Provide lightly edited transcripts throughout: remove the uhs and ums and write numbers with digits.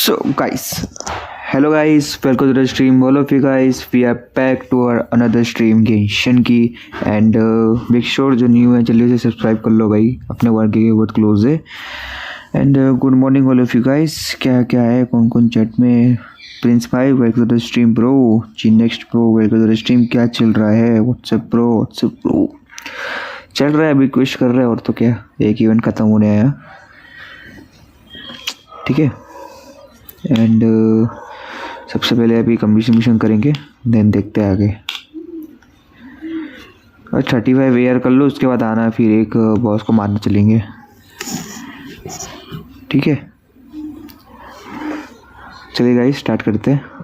So guys, hello guys, welcome to the stream. All of you guys, we are back to our another stream Genshin की and make sure जो new है जल्दी से subscribe कर लो भाई, अपने work के बहुत क्लोज है. And good morning all of you guys. क्या क्या है, कौन कौन चैट में? प्रिंस भाई welcome to the stream bro. जी next bro welcome to the stream. क्या चल रहा है? व्हाट्सएप ब्रो चल रहा है, अभी क्विश कर रहे हैं और तो क्या, एक इवेंट ख़त्म होने आया. ठीक है. एंड सबसे पहले अभी कम्बिशन करेंगे, देन देखते हैं आगे. और 35 एयर कर लो, उसके बाद आना, फिर एक बॉस को मारने चलेंगे. ठीक है, चलिए गाइस स्टार्ट करते हैं.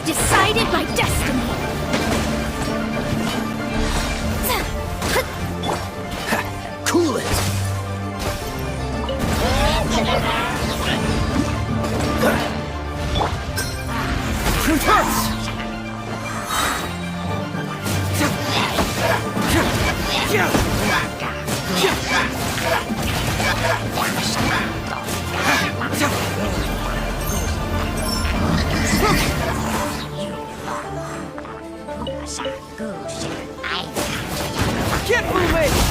Decided by destiny. Keep moving!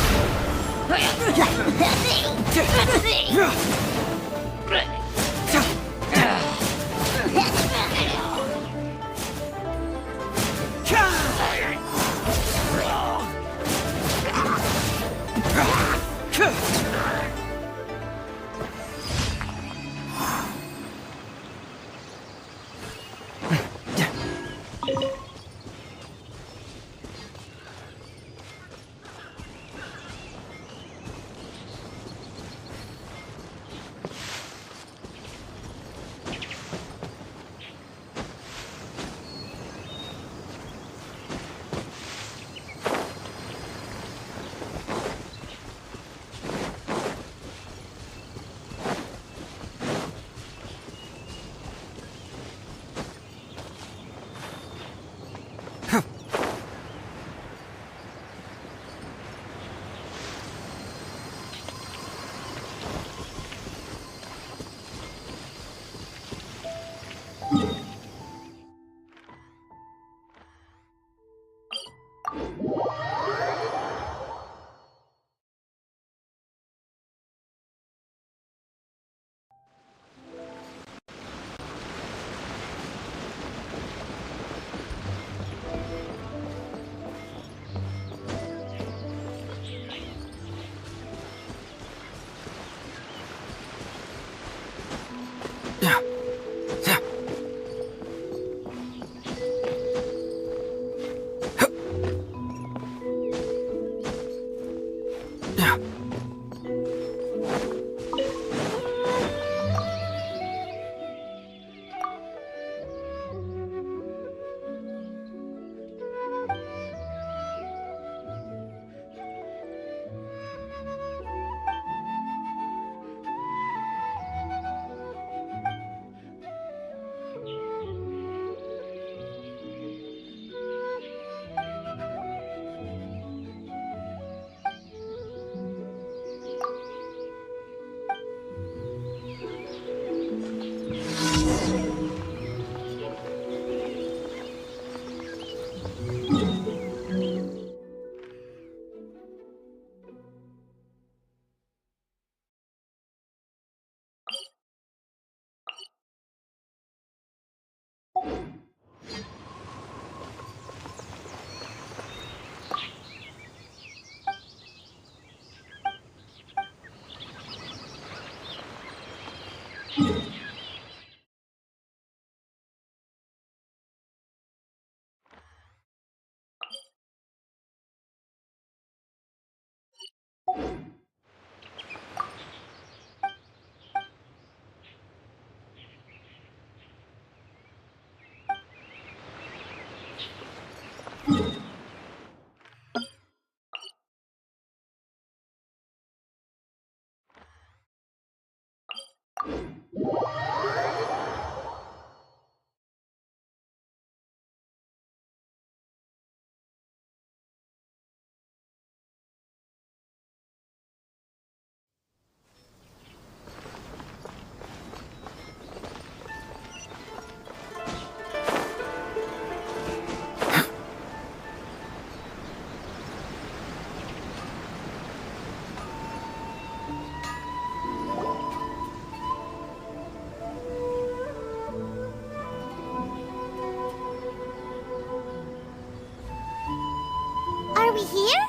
Are we here?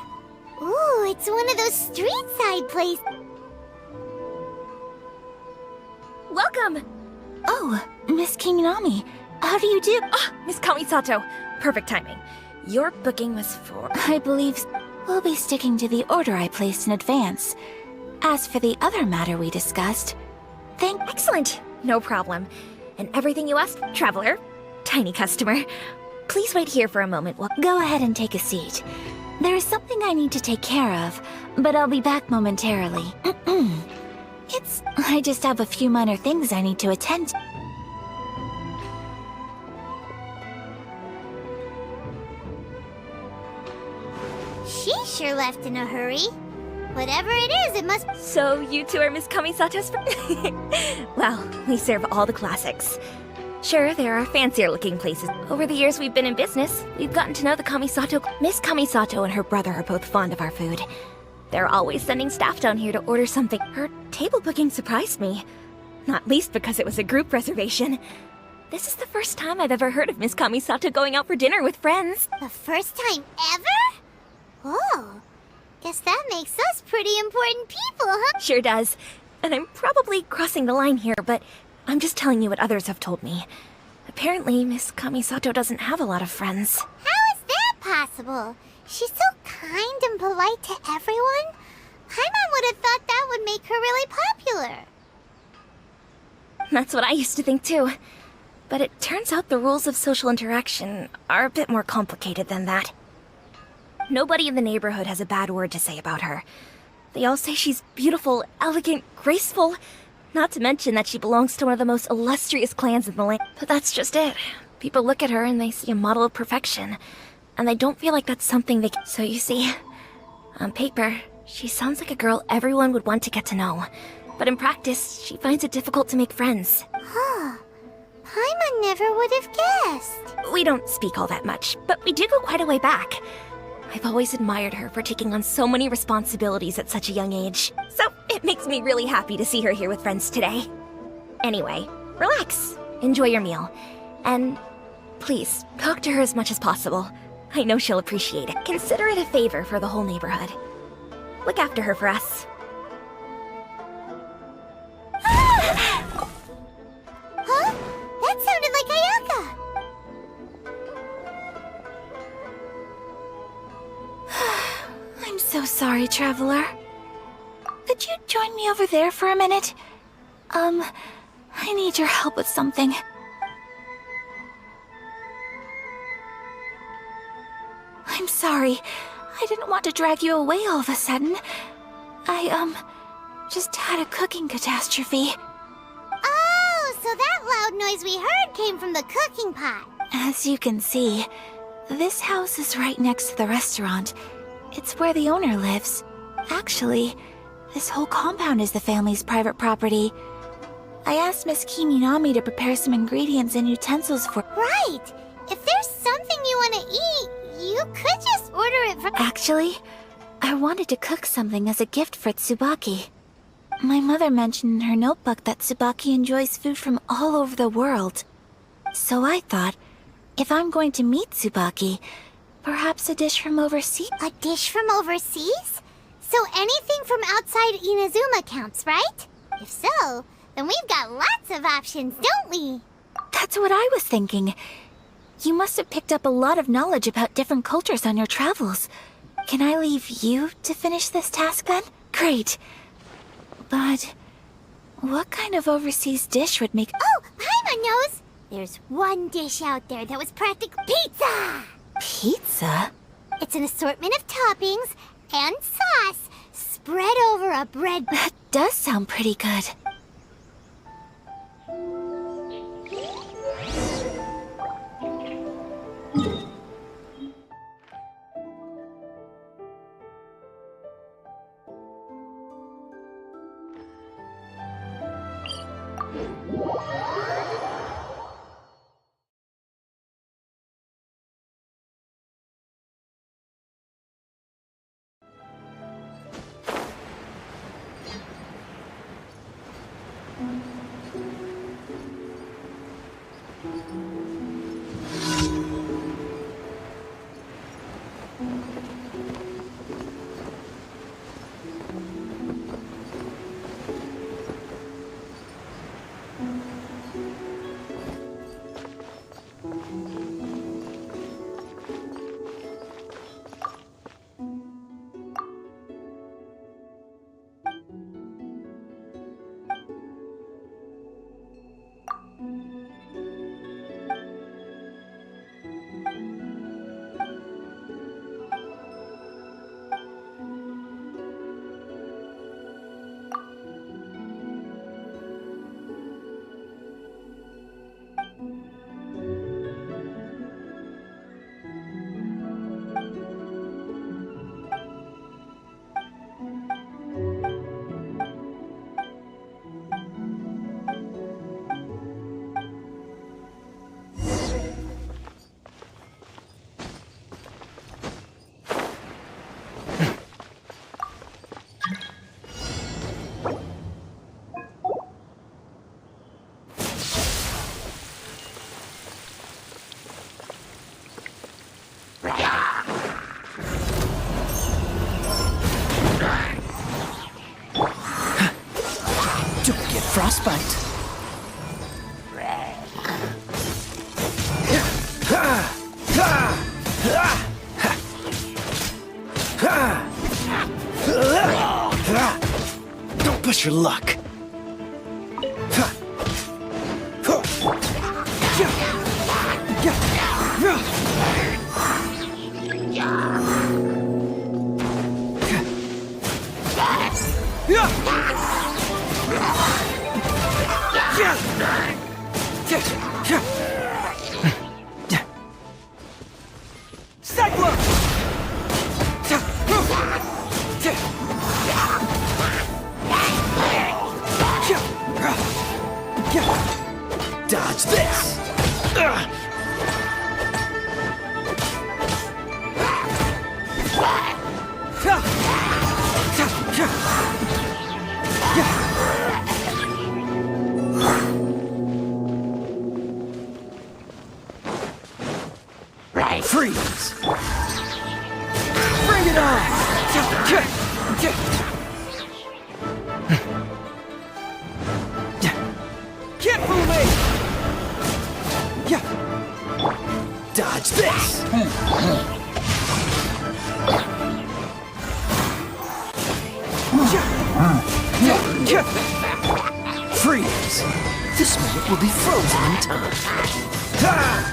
Ooh, it's one of those street-side places. Welcome! Oh, Miss Kinginami, how do you do? Ah, Miss Kamisato. Perfect timing. Your booking was for... I believe we'll be sticking to the order I placed in advance. As for the other matter we discussed, Excellent! No problem. And everything you asked, traveler, tiny customer. Please wait here for a moment while... Go ahead and take a seat. There is something I need to take care of, but I'll be back momentarily. I just have a few minor things I need to attend to. She sure left in a hurry. Whatever it is, it must... So you two are Miss Kamisato's Well, we serve all the classics. Sure, there are fancier-looking places. Over the years we've been in business, we've gotten to know the Kamisato... Miss Kamisato and her brother are both fond of our food. They're always sending staff down here to order something. Her table booking surprised me. Not least because it was a group reservation. This is the first time I've ever heard of Miss Kamisato going out for dinner with friends. The first time ever? Oh, guess that makes us pretty important people, huh? Sure does. And I'm probably crossing the line here, but I'm just telling you what others have told me. Apparently, Miss Kamisato doesn't have a lot of friends. How is that possible? She's so kind and polite to everyone. Paimon would have thought that would make her really popular. That's what I used to think too. But it turns out the rules of social interaction are a bit more complicated than that. Nobody in the neighborhood has a bad word to say about her. They all say she's beautiful, elegant, graceful. Not to mention that she belongs to one of the most illustrious clans in the land. But that's just it. People look at her and they see a model of perfection. And they don't feel like that's something they can... So you see, on paper, she sounds like a girl everyone would want to get to know. But in practice, she finds it difficult to make friends. Huh. Paimon never would have guessed. We don't speak all that much, but we do go quite a way back. I've always admired her for taking on so many responsibilities at such a young age. So it makes me really happy to see her here with friends today. Anyway, relax. Enjoy your meal. And please, talk to her as much as possible. I know she'll appreciate it. Consider it a favor for the whole neighborhood. Look after her for us. Huh? That sounded like Ayaka. I'm so sorry, Traveler. Could you join me over there for a minute? I need your help with something. I'm sorry. I didn't want to drag you away all of a sudden. I, just had a cooking catastrophe. Oh, so that loud noise we heard came from the cooking pot. As you can see, this house is right next to the restaurant. It's where the owner lives. Actually, this whole compound is the family's private property. I asked Miss Kiminami to prepare some ingredients and utensils for— Right. If there's something you want to eat, you could just order it from— Actually, I wanted to cook something as a gift for Tsubaki. My mother mentioned in her notebook that Tsubaki enjoys food from all over the world. So I thought, if I'm going to meet Tsubaki, perhaps a dish from overseas? A dish from overseas? So anything from outside Inazuma counts, right? If so, then we've got lots of options, don't we? That's what I was thinking. You must have picked up a lot of knowledge about different cultures on your travels. Can I leave you to finish this task then? Great. But what kind of overseas dish would make— Oh, Paimon knows! There's one dish out there that was practically pizza! Pizza? It's an assortment of toppings and sauce spread over a bread— That does sound pretty good. fight. Don't push your luck. Dodge this! Right. Freeze! Bring it on! Can't fool me! Dodge this! Freeze! This minute will be frozen in time.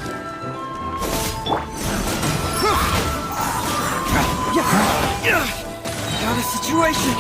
Got a situation!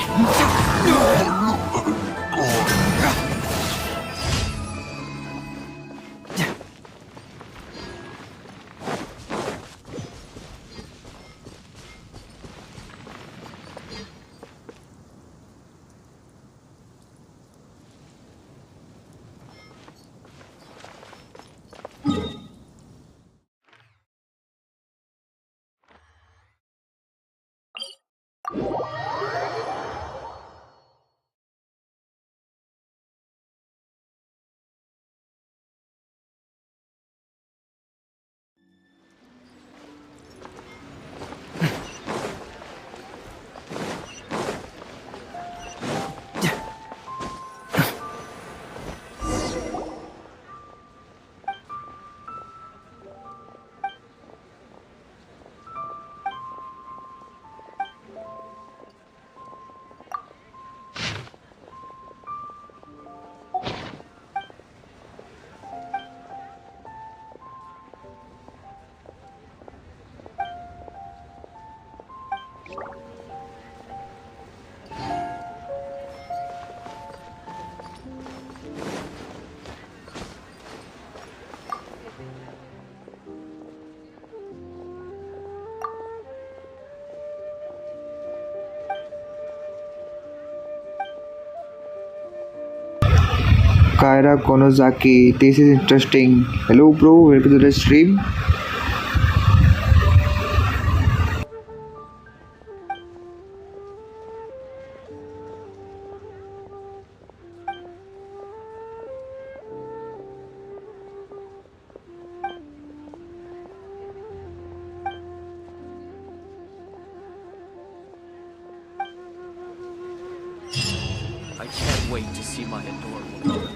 Kaira Konozaki, this is interesting. Hello, bro. Welcome to the stream. I can't wait to see my adorable daughter again.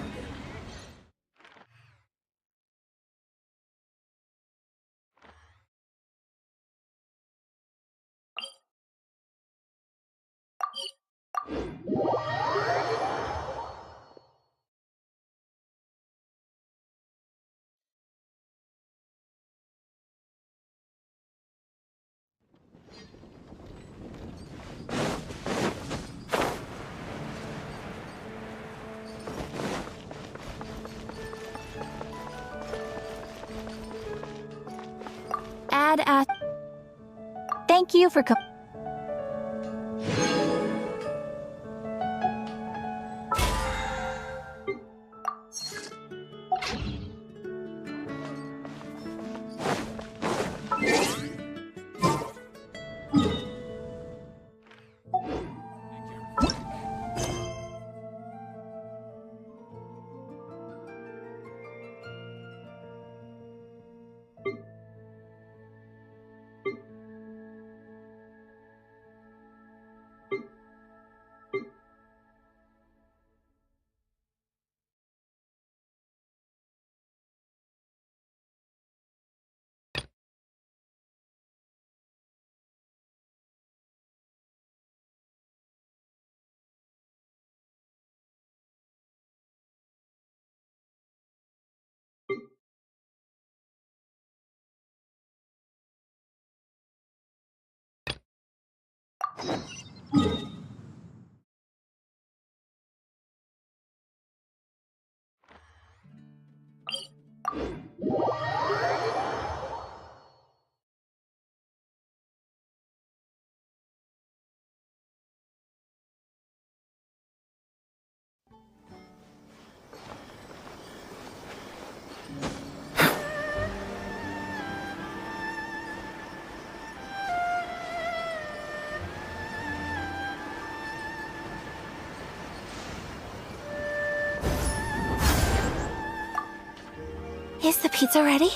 Thank you for Is the pizza ready?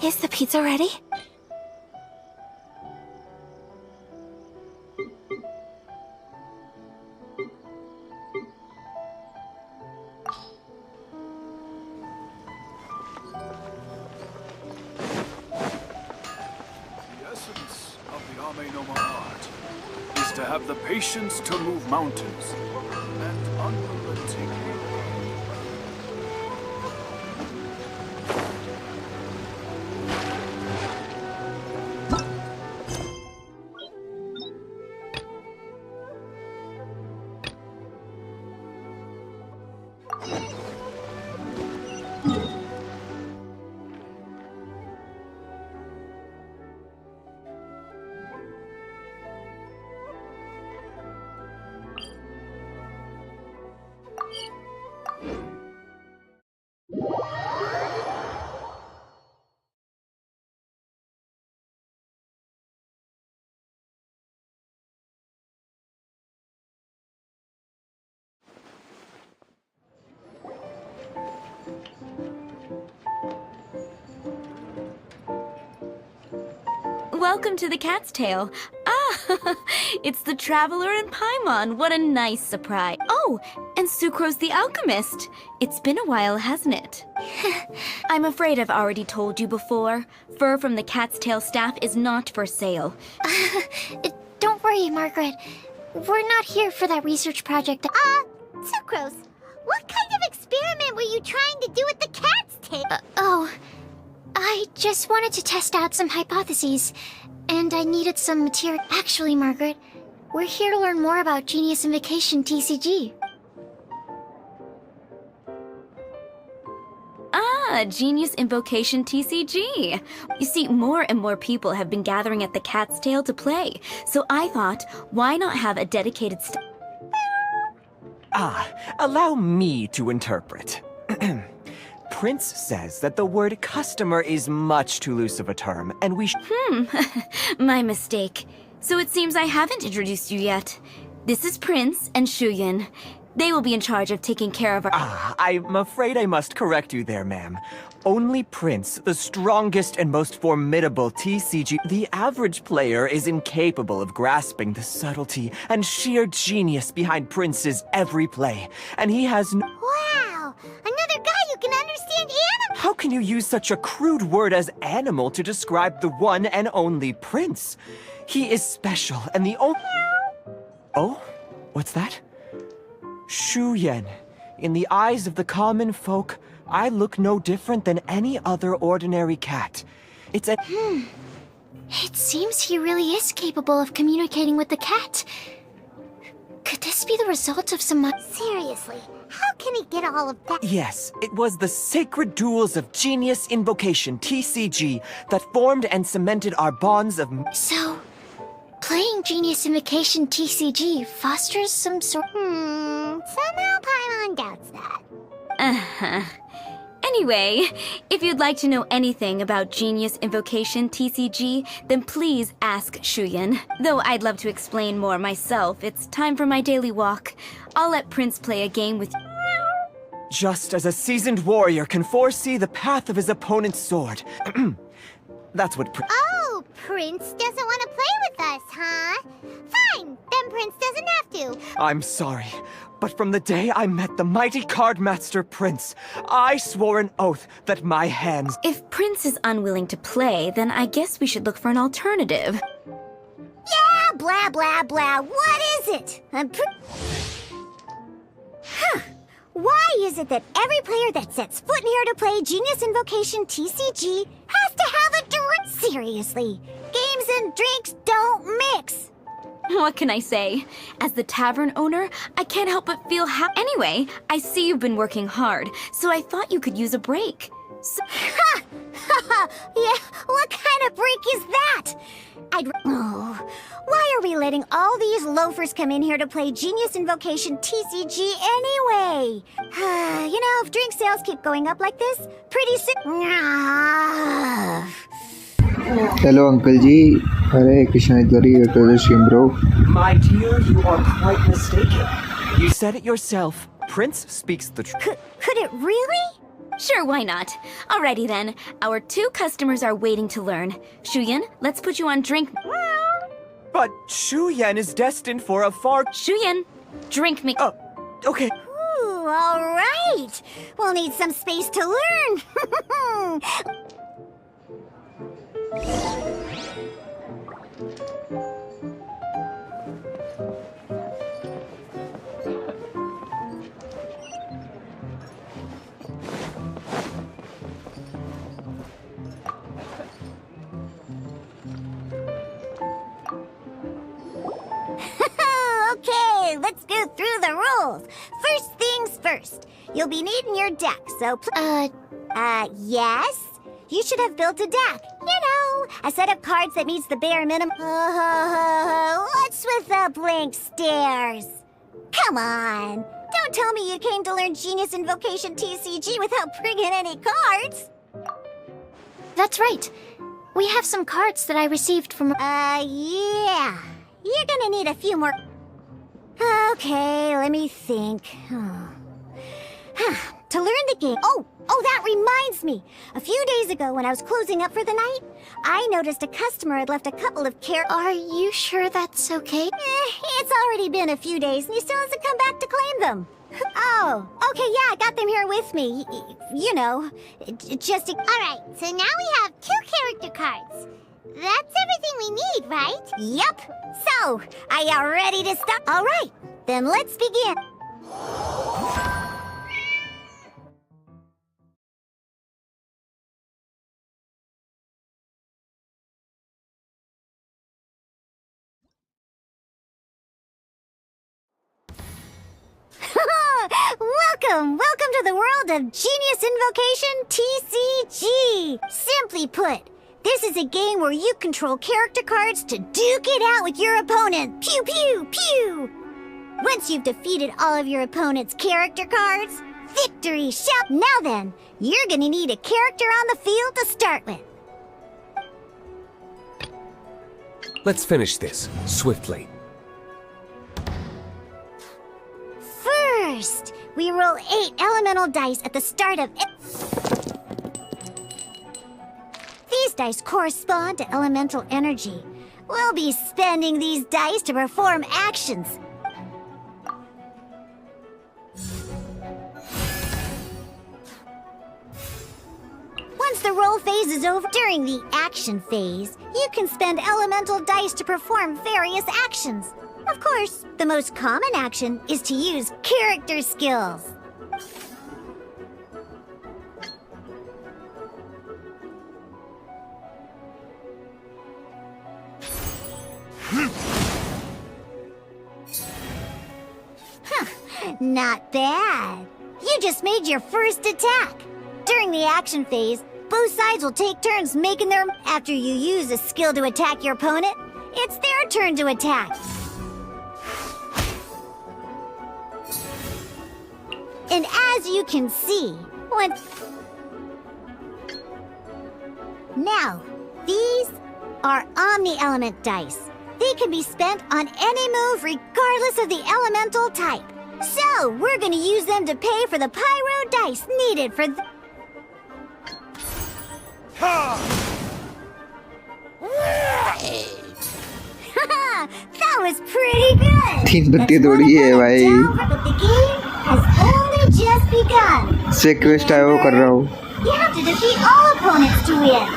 Is the pizza ready? The essence of the Ame no Ma art is to have the patience to move mountains and unrelenting will. Welcome to the Cat's Tail. Ah, it's the Traveler and Paimon. What a nice surprise. Oh, and Sucrose the Alchemist. It's been a while, hasn't it? I'm afraid I've already told you before. Fur from the Cat's Tail staff is not for sale. Don't worry, Margaret. we're not here for that research project. Sucrose, what kind of experiment were you trying to do with the cat's tail? I just wanted to test out some hypotheses, and I needed some material. Actually, Margaret, we're here to learn more about Genius Invocation TCG. Genius Invocation TCG. You see, more and more people have been gathering at the Cat's Tail to play, so I thought, why not have a dedicated Allow me to interpret. Prince says that the word customer is much too loose of a term, and we My mistake. So it seems I haven't introduced you yet. This is Prince and Shuyan. They will be in charge of taking care of our— I'm afraid I must correct you there, ma'am. Only Prince, the strongest and most formidable TCG. The average player is incapable of grasping the subtlety and sheer genius behind Prince's every play, and he has no— Wow, another guy who can understand animals. How can you use such a crude word as animal to describe the one and only Prince? He is special and the only— Oh? What's that? Shuyan. In the eyes of the common folk, I look no different than any other ordinary cat. It's a— It seems he really is capable of communicating with the cat. Could this be the result of some— Seriously, how can he get all of that? Yes, it was the sacred duels of Genius Invocation, TCG, that formed and cemented our bonds of— So, playing Genius Invocation TCG fosters some sort— Somehow Paimon doubts that. Anyway, if you'd like to know anything about Genius Invocation TCG, then please ask Shuyan. Though I'd love to explain more myself, it's time for my daily walk. I'll let Prince play a game with— Just as a seasoned warrior can foresee the path of his opponent's sword. That's what Oh, Prince doesn't want to play with us, huh? Fine, then Prince doesn't have to. I'm sorry, but from the day I met the mighty cardmaster Prince, I swore an oath that my hands— If Prince is unwilling to play, then I guess we should look for an alternative. Yeah, blah, blah, blah. What is it? Why is it that every player that sets foot in here to play Genius Invocation TCG has to have a drink? Seriously, games and drinks don't mix. What can I say? As the tavern owner, I can't help but feel happy. Anyway, I see you've been working hard, so I thought you could use a break. So Yeah, what kind of break is that? Why are we letting all these loafers come in here to play Genius Invocation TCG anyway? If drink sales keep going up like this, pretty soon— hello uncle ji Hare Krishna इधरी to the stream bro. My dear, you are quite mistaken. You said it yourself. Prince speaks the truth. Could it really? Sure, why not? Alrighty then. Our 2 customers are waiting to learn. Shuyan, let's put you on drink. But Shuyan is destined for a far— Shuyan, drink me. Okay. Ooh, all right. We'll need some space to learn. Okay, let's go through the rules. First things first. You'll be needing your deck, so yes? You should have built a deck. A set of cards that meets the bare minimum. What's with the blank stares? Come on. Don't tell me you came to learn Genius Invocation TCG without bringing any cards. That's right. We have some cards that I received from— Yeah. You're gonna need a few more— Okay, let me think. To learn the game— Oh, that reminds me. A few days ago when I was closing up for the night, I noticed a customer had left a couple of Are you sure that's okay? It's already been a few days and he still hasn't come back to claim them. Oh, okay, yeah, I got them here with me. Just— Alright, so now we have 2 character cards. That's everything we need, right? Yup. So, are you ready to start? All right, then let's begin. Welcome to the world of Genius Invocation TCG. Simply put, this is a game where you control character cards to duke it out with your opponent. Pew pew pew. Once you've defeated all of your opponent's character cards, victory shout. Now then, you're gonna need a character on the field to start with. Let's finish this swiftly. First, we roll 8 elemental dice at the start of it. These dice correspond to elemental energy. We'll be spending these dice to perform actions. Once the roll phase is over, during the action phase, you can spend elemental dice to perform various actions. Of course, the most common action is to use character skills. Not bad. You just made your first attack. During the action phase, both sides will take turns making their... After you use a skill to attack your opponent, it's their turn to attack. And as you can see, Now, these are Omni-Element dice. They can be spent on any move regardless of the elemental type. So, we're gonna use them to pay for the pyro dice needed for That was pretty good! 3 बत्ती थोड़ी है भाई But the game has only just begun. से quest है वो कर रहा हूँ You have to defeat all opponents to win.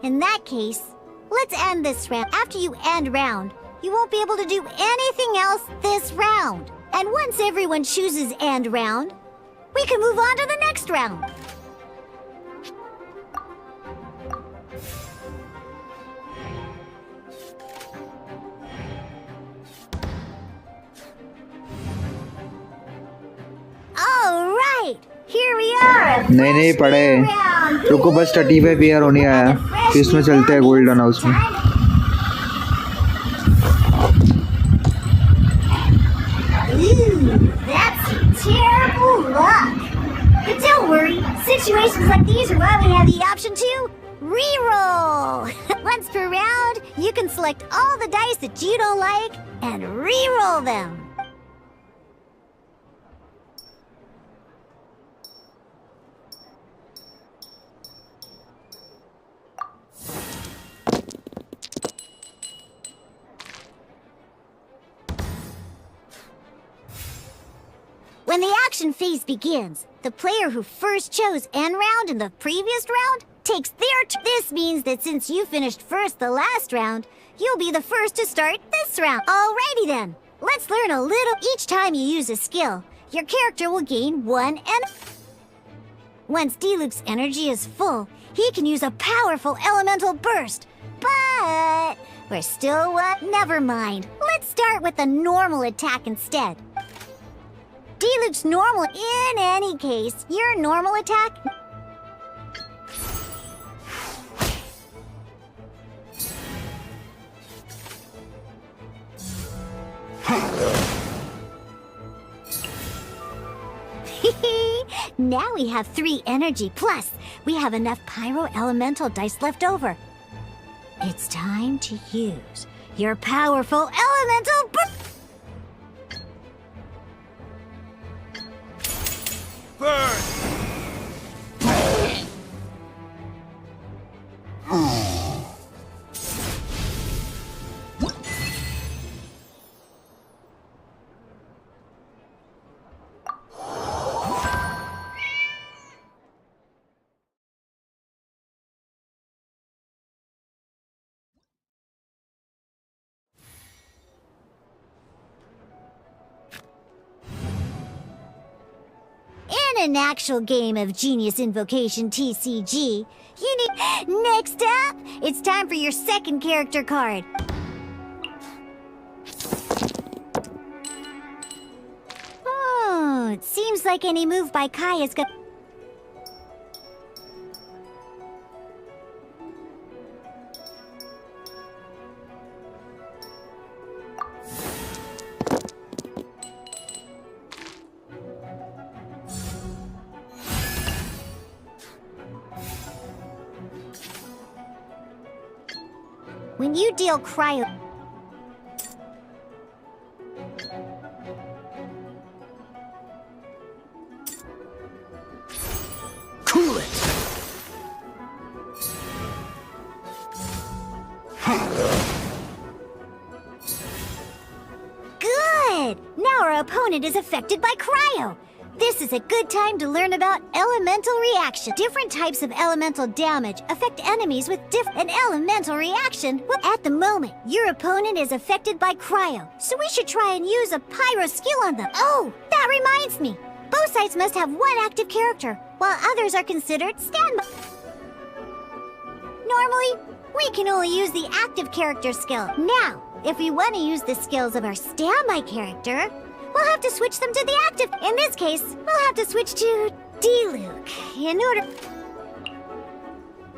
In that case, let's end this round. After you end round, you won't be able to do anything else this round. And once everyone chooses end round, we can move on to the next round. All right, here we are. नहीं पढ़े रुको बस 35 year होने आया फिर इसमें चलते हैं गोल्डन हाउस में Ooh, that's terrible luck. But don't worry, situations like these are why we have the option to re-roll. Once per round, you can select all the dice that you don't like and re-roll them. When the action phase begins, the player who first chose end round in the previous round takes their turn. This means that since you finished first the last round, you'll be the first to start this round. Alrighty then, let's learn a little. Each time you use a skill, your character will gain 1 energy. Once D-Luke's energy is full, he can use a powerful elemental burst. But we're still never mind. Let's start with a normal attack instead. D-Luke's normal. In any case, your normal attack... Now we have 3 energy, plus we have enough pyro elemental dice left over. It's time to use your powerful elemental Burn! In an actual game of Genius Invocation TCG, you need... Next up, it's time for your second character card. Oh, it seems like any move by Kai is good. When you deal cryo... Cool it! Good! Now our opponent is affected by cryo. This is a good time to learn about elemental reaction. Different types of elemental damage affect enemies with an elemental reaction. Well, at the moment, your opponent is affected by cryo, so we should try and use a pyro skill on them. Oh, that reminds me. Both sides must have one active character, while others are considered standby. Normally, we can only use the active character skill. Now, if we want to use the skills of our standby character, we'll have to switch them to the active. In this case, we'll have to switch to D-Luke. In order...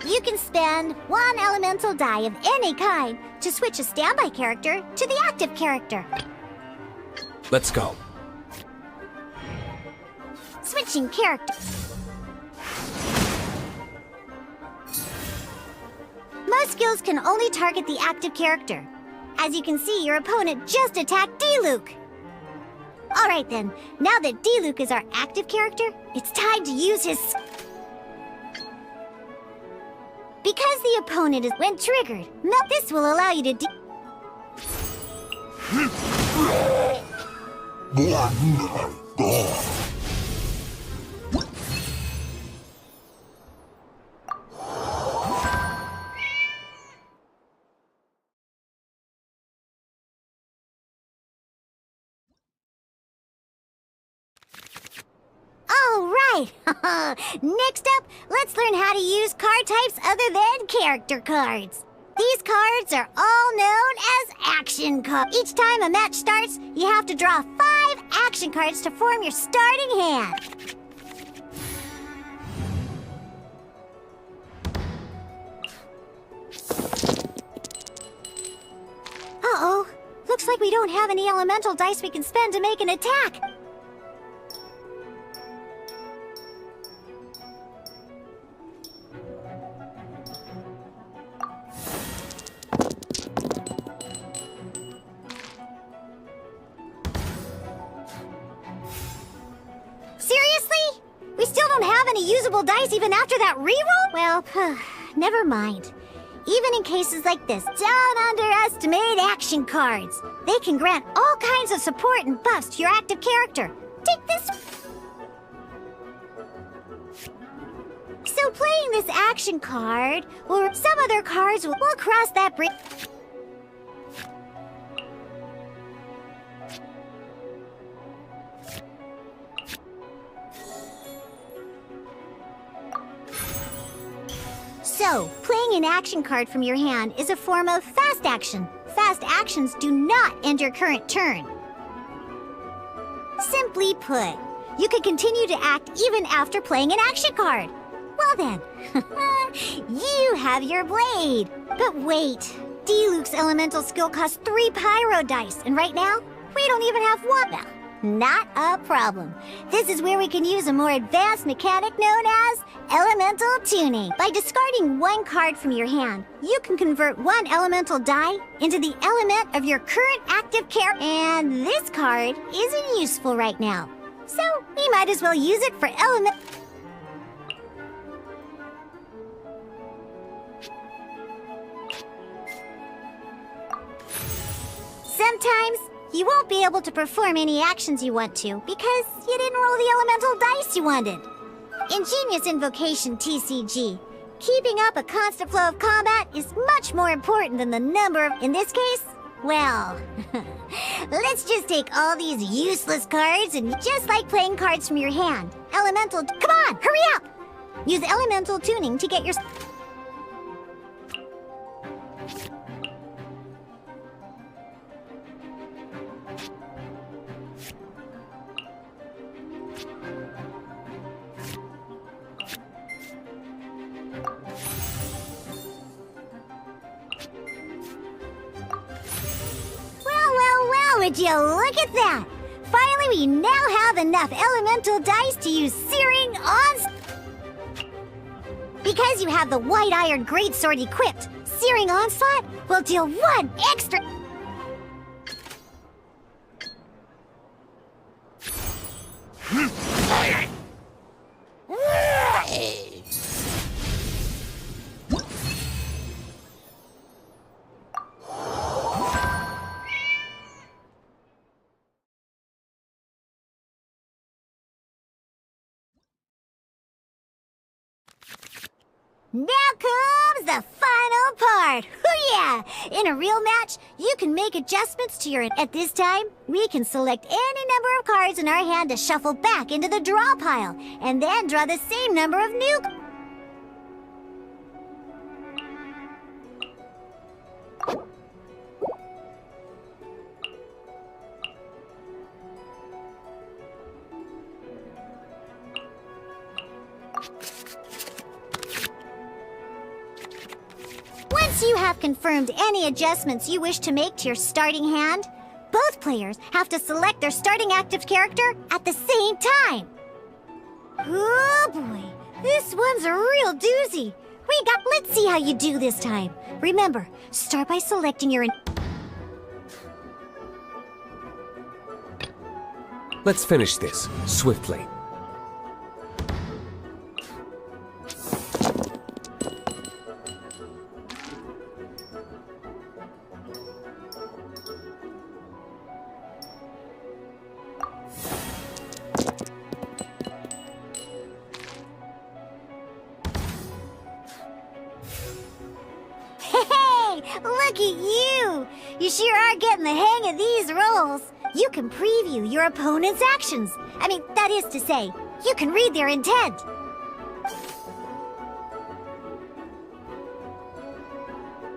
You can spend one elemental die of any kind to switch a standby character to the active character. Let's go. Switching character. Most skills can only target the active character. As you can see, your opponent just attacked D-Luke. Alright then, now that D-Luke is our active character, it's time to use his... Because the opponent is... When triggered, this will allow you to Alright! Next up, let's learn how to use card types other than character cards. These cards are all known as action cards. Each time a match starts, you have to draw 5 action cards to form your starting hand. Uh-oh. Looks like we don't have any elemental dice we can spend to make an attack. Seriously? We still don't have any usable dice even after that reroll? Well, never mind. Even in cases like this, don't underestimate action cards. They can grant all kinds of support and buffs to your active character. Take this. So playing this action card, or some other cards, will cross that bridge. So, playing an action card from your hand is a form of fast action. Fast actions do not end your current turn. Simply put, you can continue to act even after playing an action card. Well then, you have your blade. But wait, D-Luke's elemental skill costs 3 pyro dice, and right now, we don't even have 1 now. Not a problem. This is where we can use a more advanced mechanic known as elemental tuning. By discarding 1 card from your hand, you can convert 1 elemental die into the element of your current active character. And this card isn't useful right now, so we might as well use it for element. Sometimes you won't be able to perform any actions you want to because you didn't roll the elemental dice you wanted. In Genius Invocation TCG, keeping up a constant flow of combat is much more important than the number of... In this case, Well, let's just take all these useless cards and just like playing cards from your hand. Elemental, come on, hurry up! Use elemental tuning to get your... Well, would you look at that? Finally, we now have enough elemental dice to use Searing Onslaught. Because you have the White Iron Greatsword equipped, Searing Onslaught will deal 1 extra... Now comes the final part! Hoo-yeah! In a real match, you can make adjustments to your... At this time, we can select any number of cards in our hand to shuffle back into the draw pile, and then draw the same number of new... Once you have confirmed any adjustments you wish to make to your starting hand, both players have to select their starting active character at the same time. Oh boy, this one's a real doozy. Let's see how you do this time. Remember, start by selecting your... Let's finish this swiftly. Look at you! You sure are getting the hang of these rolls. You can preview your opponent's actions. I mean, that is to say, you can read their intent.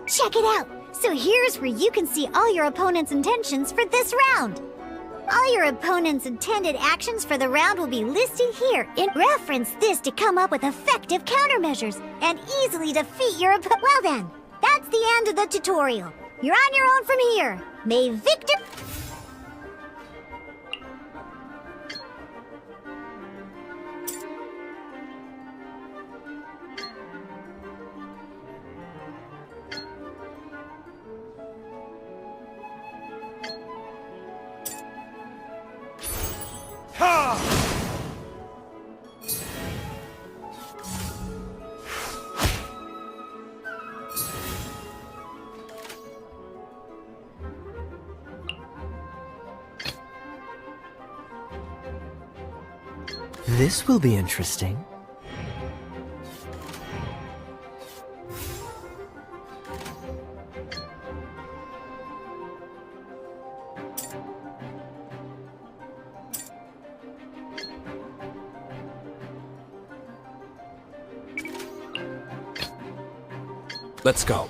Check it out! So here's where you can see all your opponent's intentions for this round. All your opponent's intended actions for the round will be listed here. Reference this to come up with effective countermeasures and easily defeat your opponent. Well then, that's the end of the tutorial. You're on your own from here. May victor... This will be interesting. Let's go.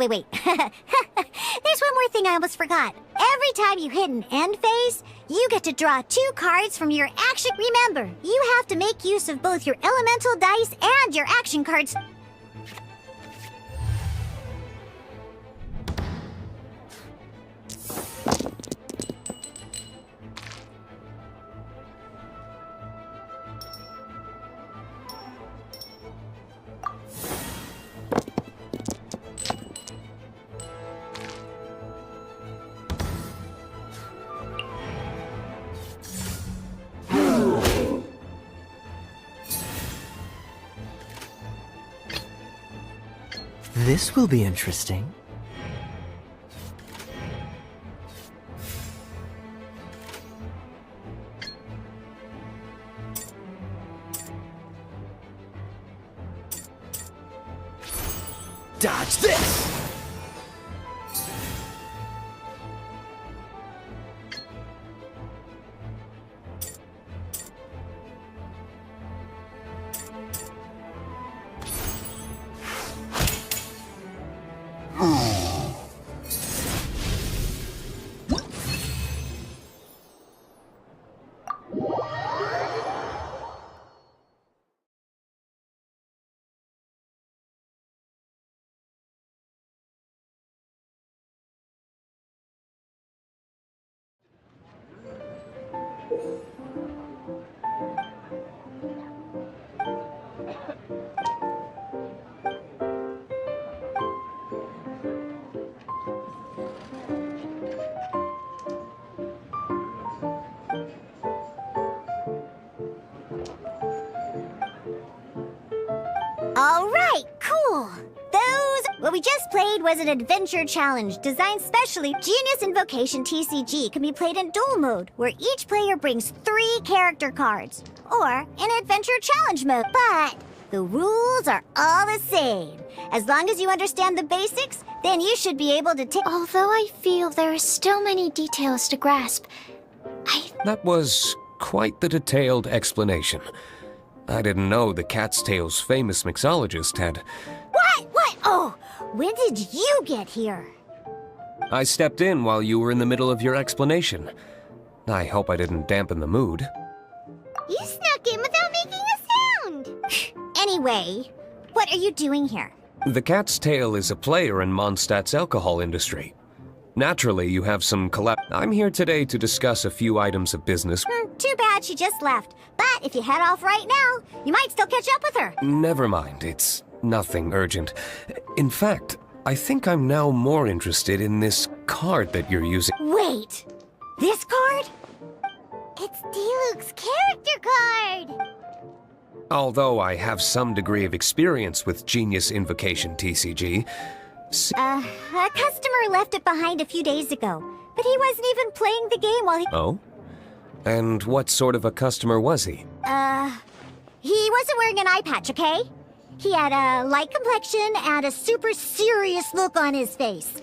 Wait. There's one more thing I almost forgot. Every time you hit an end phase, you get to draw 2 cards from your action. Remember, you have to make use of both your elemental dice and your action cards. This will be interesting. Dodge this! Alright, cool! What we just played was an adventure challenge designed specially. Genius Invocation TCG can be played in duel mode, where each player brings 3 character cards, or in adventure challenge mode. But the rules are all the same. As long as you understand the basics, then you should be able to take. Although I feel there are still many details to grasp, That was quite the detailed explanation. I didn't know the Cat's Tail's famous mixologist had... What? Oh, when did you get here? I stepped in while you were in the middle of your explanation. I hope I didn't dampen the mood. You snuck in without making a sound! Anyway, what are you doing here? The Cat's Tail is a player in Mondstadt's alcohol industry. Naturally, you have some I'm here today to discuss a few items of business. Too bad she just left. But if you head off right now, you might still catch up with her. Never mind, it's nothing urgent. In fact, I think I'm now more interested in this card that you're using. Wait, this card? It's Diluc's character card! Although I have some degree of experience with Genius Invocation TCG, A customer left it behind a few days ago, but he wasn't even playing the game while he... Oh? And what sort of a customer was he? He wasn't wearing an eye patch, okay? He had a light complexion and a super serious look on his face.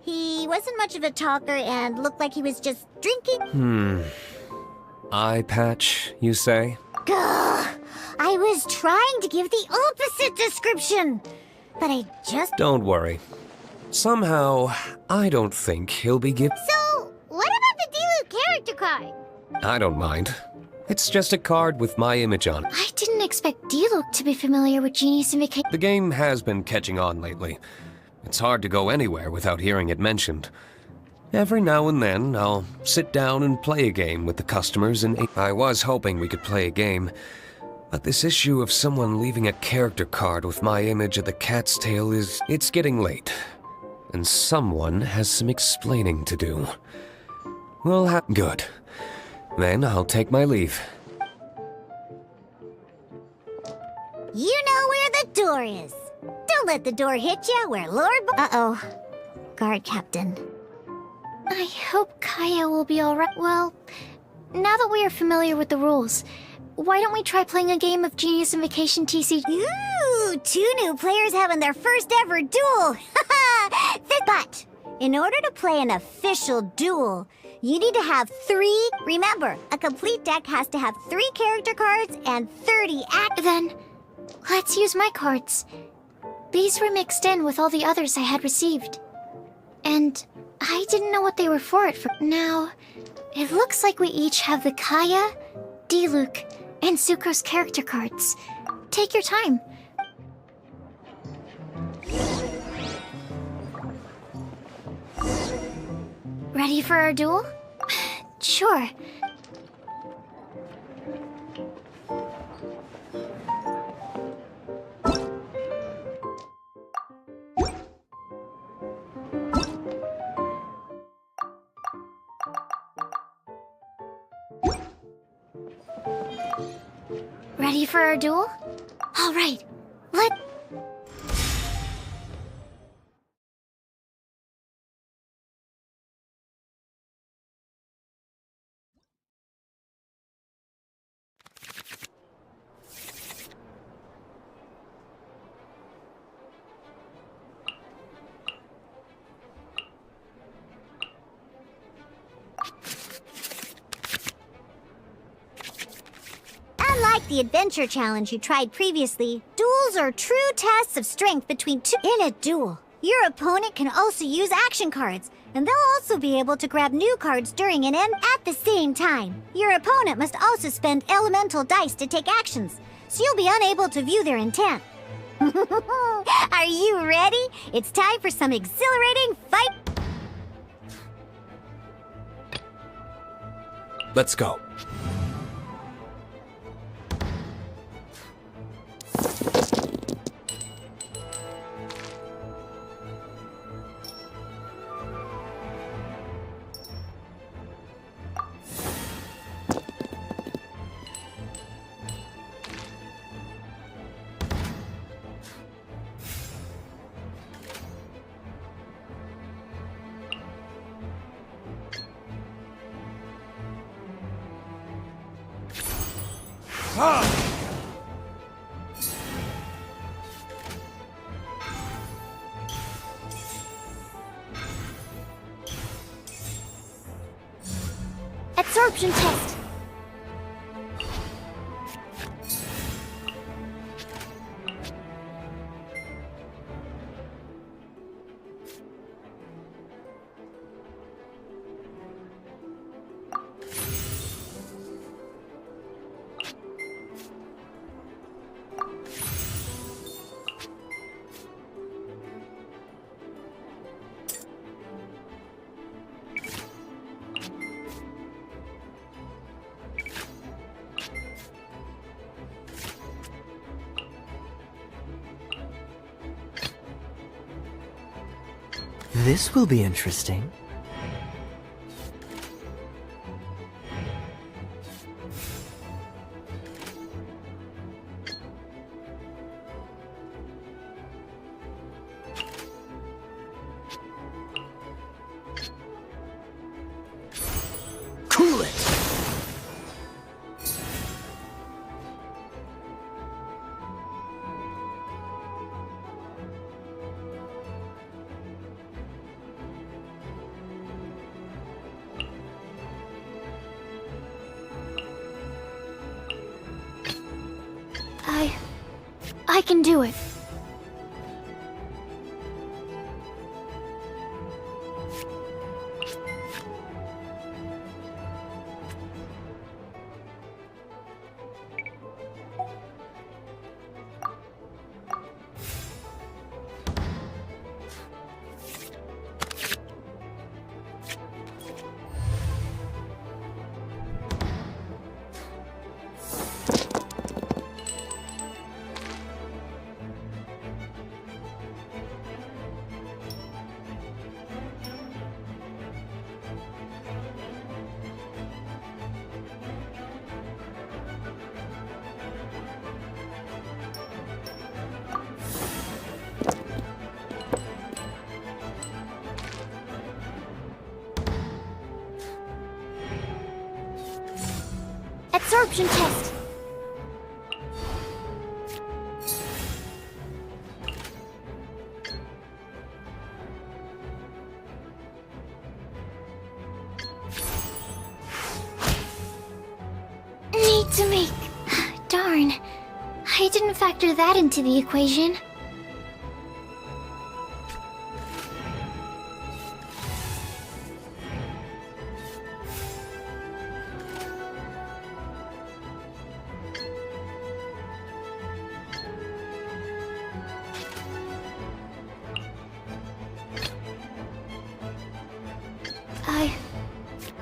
He wasn't much of a talker and looked like he was just drinking. Eye patch, you say? Gah! I was trying to give the opposite description, but I just... Don't worry. Somehow, I don't think he'll be So, what about the Diluc character card? I don't mind. It's just a card with my image on it. I didn't expect Diluc to be familiar with Genius Invocation. The game has been catching on lately. It's hard to go anywhere without hearing it mentioned. Every now and then, I'll sit down and play a game with the customers and... I was hoping we could play a game, but this issue of someone leaving a character card with my image of the Cat's Tail is... It's getting late, and someone has some explaining to do. We'll have... Good. Then I'll take my leave. You know where the door is. Don't let the door hit you where Lord... Uh-oh. Guard Captain. I hope Kaya will be alright. Well, now that we are familiar with the rules, why don't we try playing a game of Genius Invocation TCG? Ooh, 2 new players having their first ever duel. But in order to play an official duel, you need to have 3... Remember, a complete deck has to have 3 character cards and 30 Then, let's use my cards. These were mixed in with all the others I had received. And I didn't know what they were for at first. Now, it looks like we each have the Kaya, Diluc, and Sucrose character cards. Take your time. Ready for our duel? Sure. Ready for our duel? All right, the adventure challenge you tried previously, duels are true tests of strength between two. In a duel, your opponent can also use action cards, and they'll also be able to grab new cards during an end at the same time. Your opponent must also spend elemental dice to take actions, so you'll be unable to view their intent. Are you ready? It's time for some exhilarating fight. Let's go. Absorption test. This will be interesting. Cool it! I can do it. Absorption test. Need to make... Darn. I didn't factor that into the equation.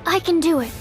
I can do it.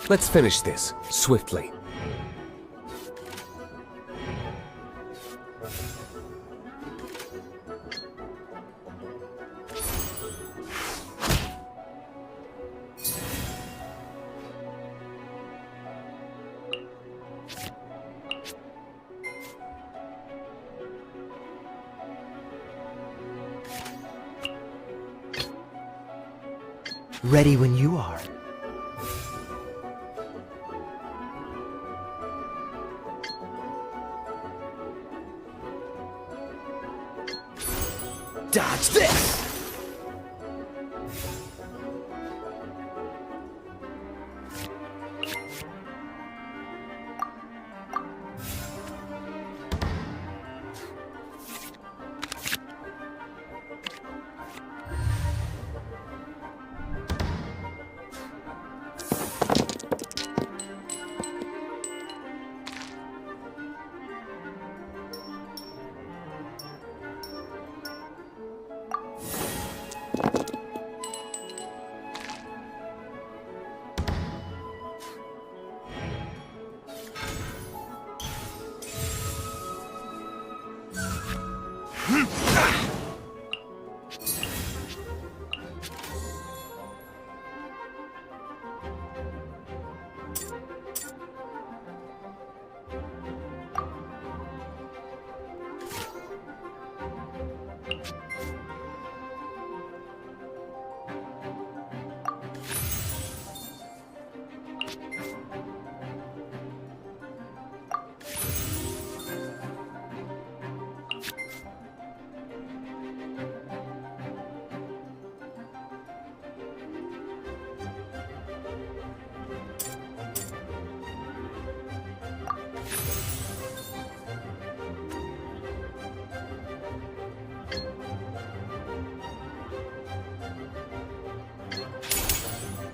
Let's finish this, swiftly. Ready when you are. Dodge this!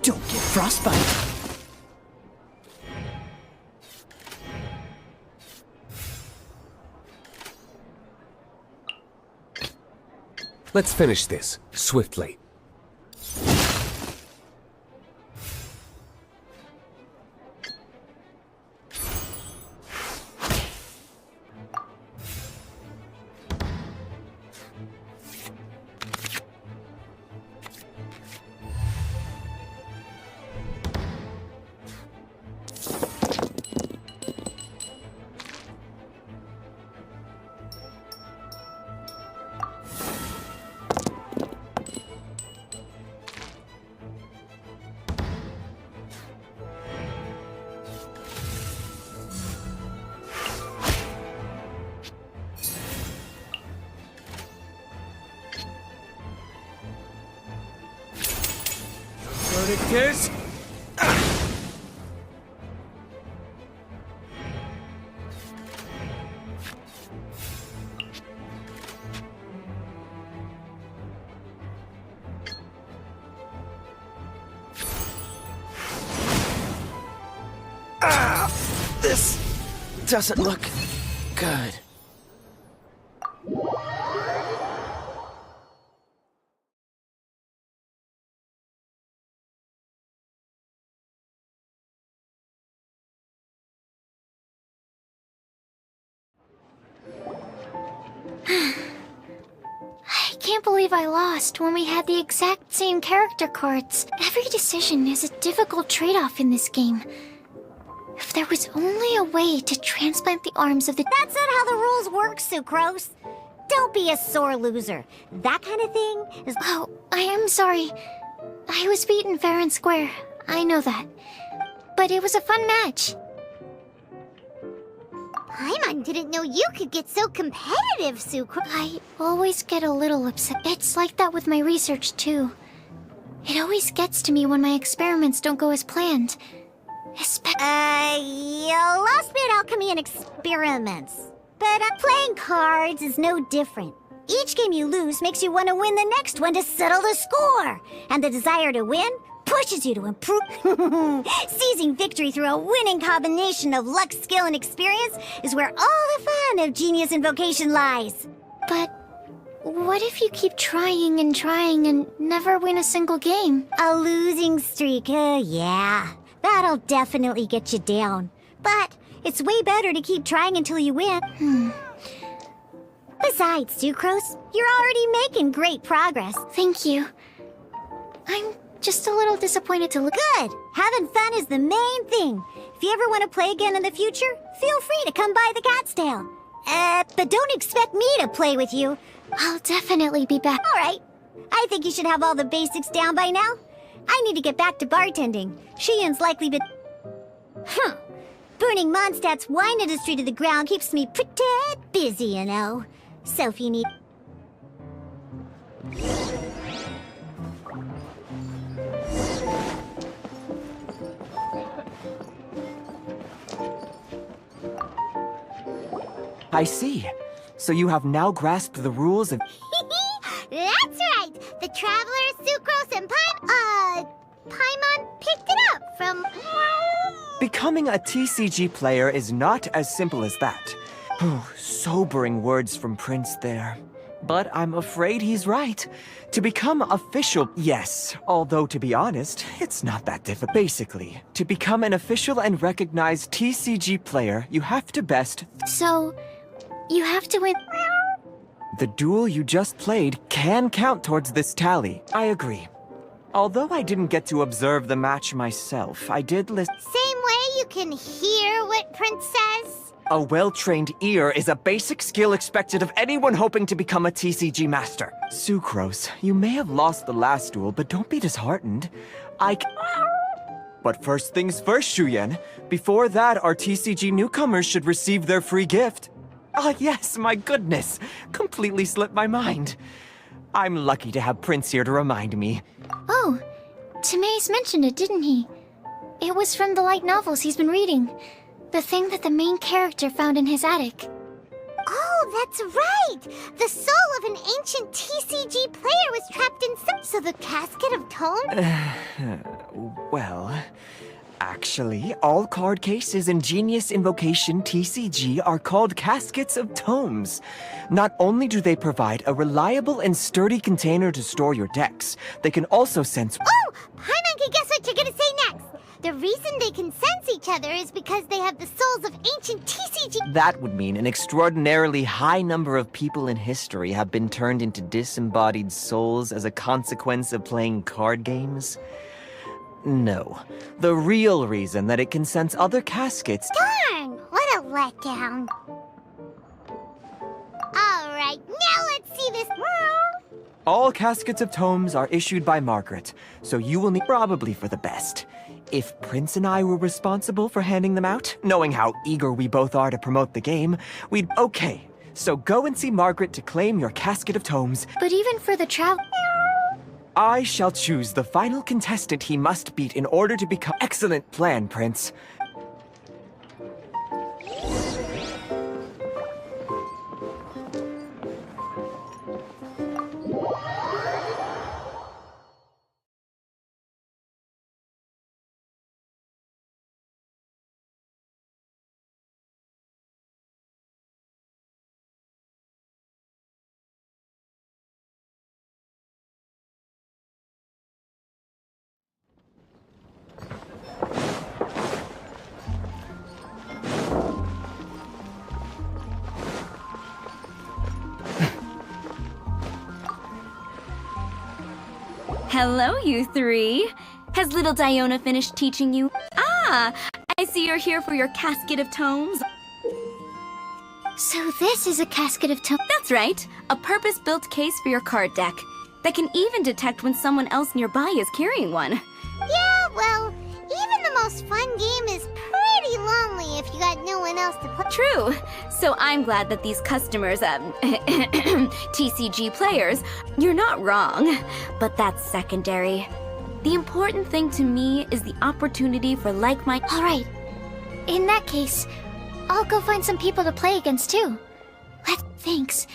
Don't get frostbite. Let's finish this, swiftly. Verdict is... This doesn't look good. I can't believe I lost when we had the exact same character cards. Every decision is a difficult trade-off in this game. If there was only a way to transplant the arms of the— That's not how the rules work, Sucrose. Don't be a sore loser. That kind of thing is— Oh, I am sorry. I was beaten fair and square. I know that. But it was a fun match. Paimon didn't know you could get so competitive, Sucrose. I always get a little upset. It's like that with my research, too. It always gets to me when my experiments don't go as planned. You lost me at alchemy and experiments. But playing cards is no different. Each game you lose makes you want to win the next one to settle the score. And the desire to win pushes you to improve. Seizing victory through a winning combination of luck, skill, and experience is where all the fun of genius invocation lies. But what if you keep trying and never win a single game? A losing streak, yeah. That'll definitely get you down. But it's way better to keep trying until you win. Besides, Sucrose, you're already making great progress. Thank you. I'm just a little disappointed to look. Good! Having fun is the main thing. If you ever want to play again in the future, feel free to come by the Cat's Tail. But don't expect me to play with you. I'll definitely be back. Alright. I think you should have all the basics down by now. I need to get back to bartending. Shiyan's likely to... Burning Mondstadt's wine industry to the ground keeps me pretty busy, you know. So if you need... I see. So you have now grasped the rules of... That's right! The Traveler, Sucrose, and Paimon picked it up from... Becoming a TCG player is not as simple as that. Sobering words from Prince there. But I'm afraid he's right. To become official, yes. Although, to be honest, it's not that difficult. Basically, to become an official and recognized TCG player, you have to best... So, you have to win... The duel you just played can count towards this tally. I agree. Although I didn't get to observe the match myself, I did listen. Same way you can hear what Prince says? A well-trained ear is a basic skill expected of anyone hoping to become a TCG master. Sucrose, you may have lost the last duel, but don't be disheartened. But first things first, Shuyen. Before that, our TCG newcomers should receive their free gift. Ah, yes, my goodness. Completely slipped my mind. I'm lucky to have Prince here to remind me. Oh, Timaeus mentioned it, didn't he? It was from the light novels he's been reading. The thing that the main character found in his attic. Oh, that's right! The soul of an ancient TCG player was trapped inside. So the Casket of Tomes? Well, actually, all card cases in Genius Invocation TCG are called Caskets of Tomes. Not only do they provide a reliable and sturdy container to store your decks, they can also sense... Oh! Paimon can guess what you're gonna say next! The reason they can sense each other is because they have the souls of ancient TCG... That would mean an extraordinarily high number of people in history have been turned into disembodied souls as a consequence of playing card games. No. The real reason that it can sense other caskets... Darn! What a letdown. Alright, now let's see this... All Caskets of Tomes are issued by Margaret, so you will need probably for the best. If Prince and I were responsible for handing them out, knowing how eager we both are to promote the game, we'd... Okay, so go and see Margaret to claim your Casket of Tomes. But even for the I shall choose the final contestant he must beat in order to become... Excellent plan, Prince. Hello, you three. Has little Diona finished teaching you? Ah, I see you're here for your Casket of Tomes. So this is a Casket of Tomes. That's right, a purpose-built case for your card deck that can even detect when someone else nearby is carrying one. Yeah, well, even the most fun game is pretty lonely if you got no one else to play. True. So I'm glad that these customers, TCG players, you're not wrong. But that's secondary. The important thing to me is the opportunity for like-minded... Alright. In that case, I'll go find some people to play against too. Thanks.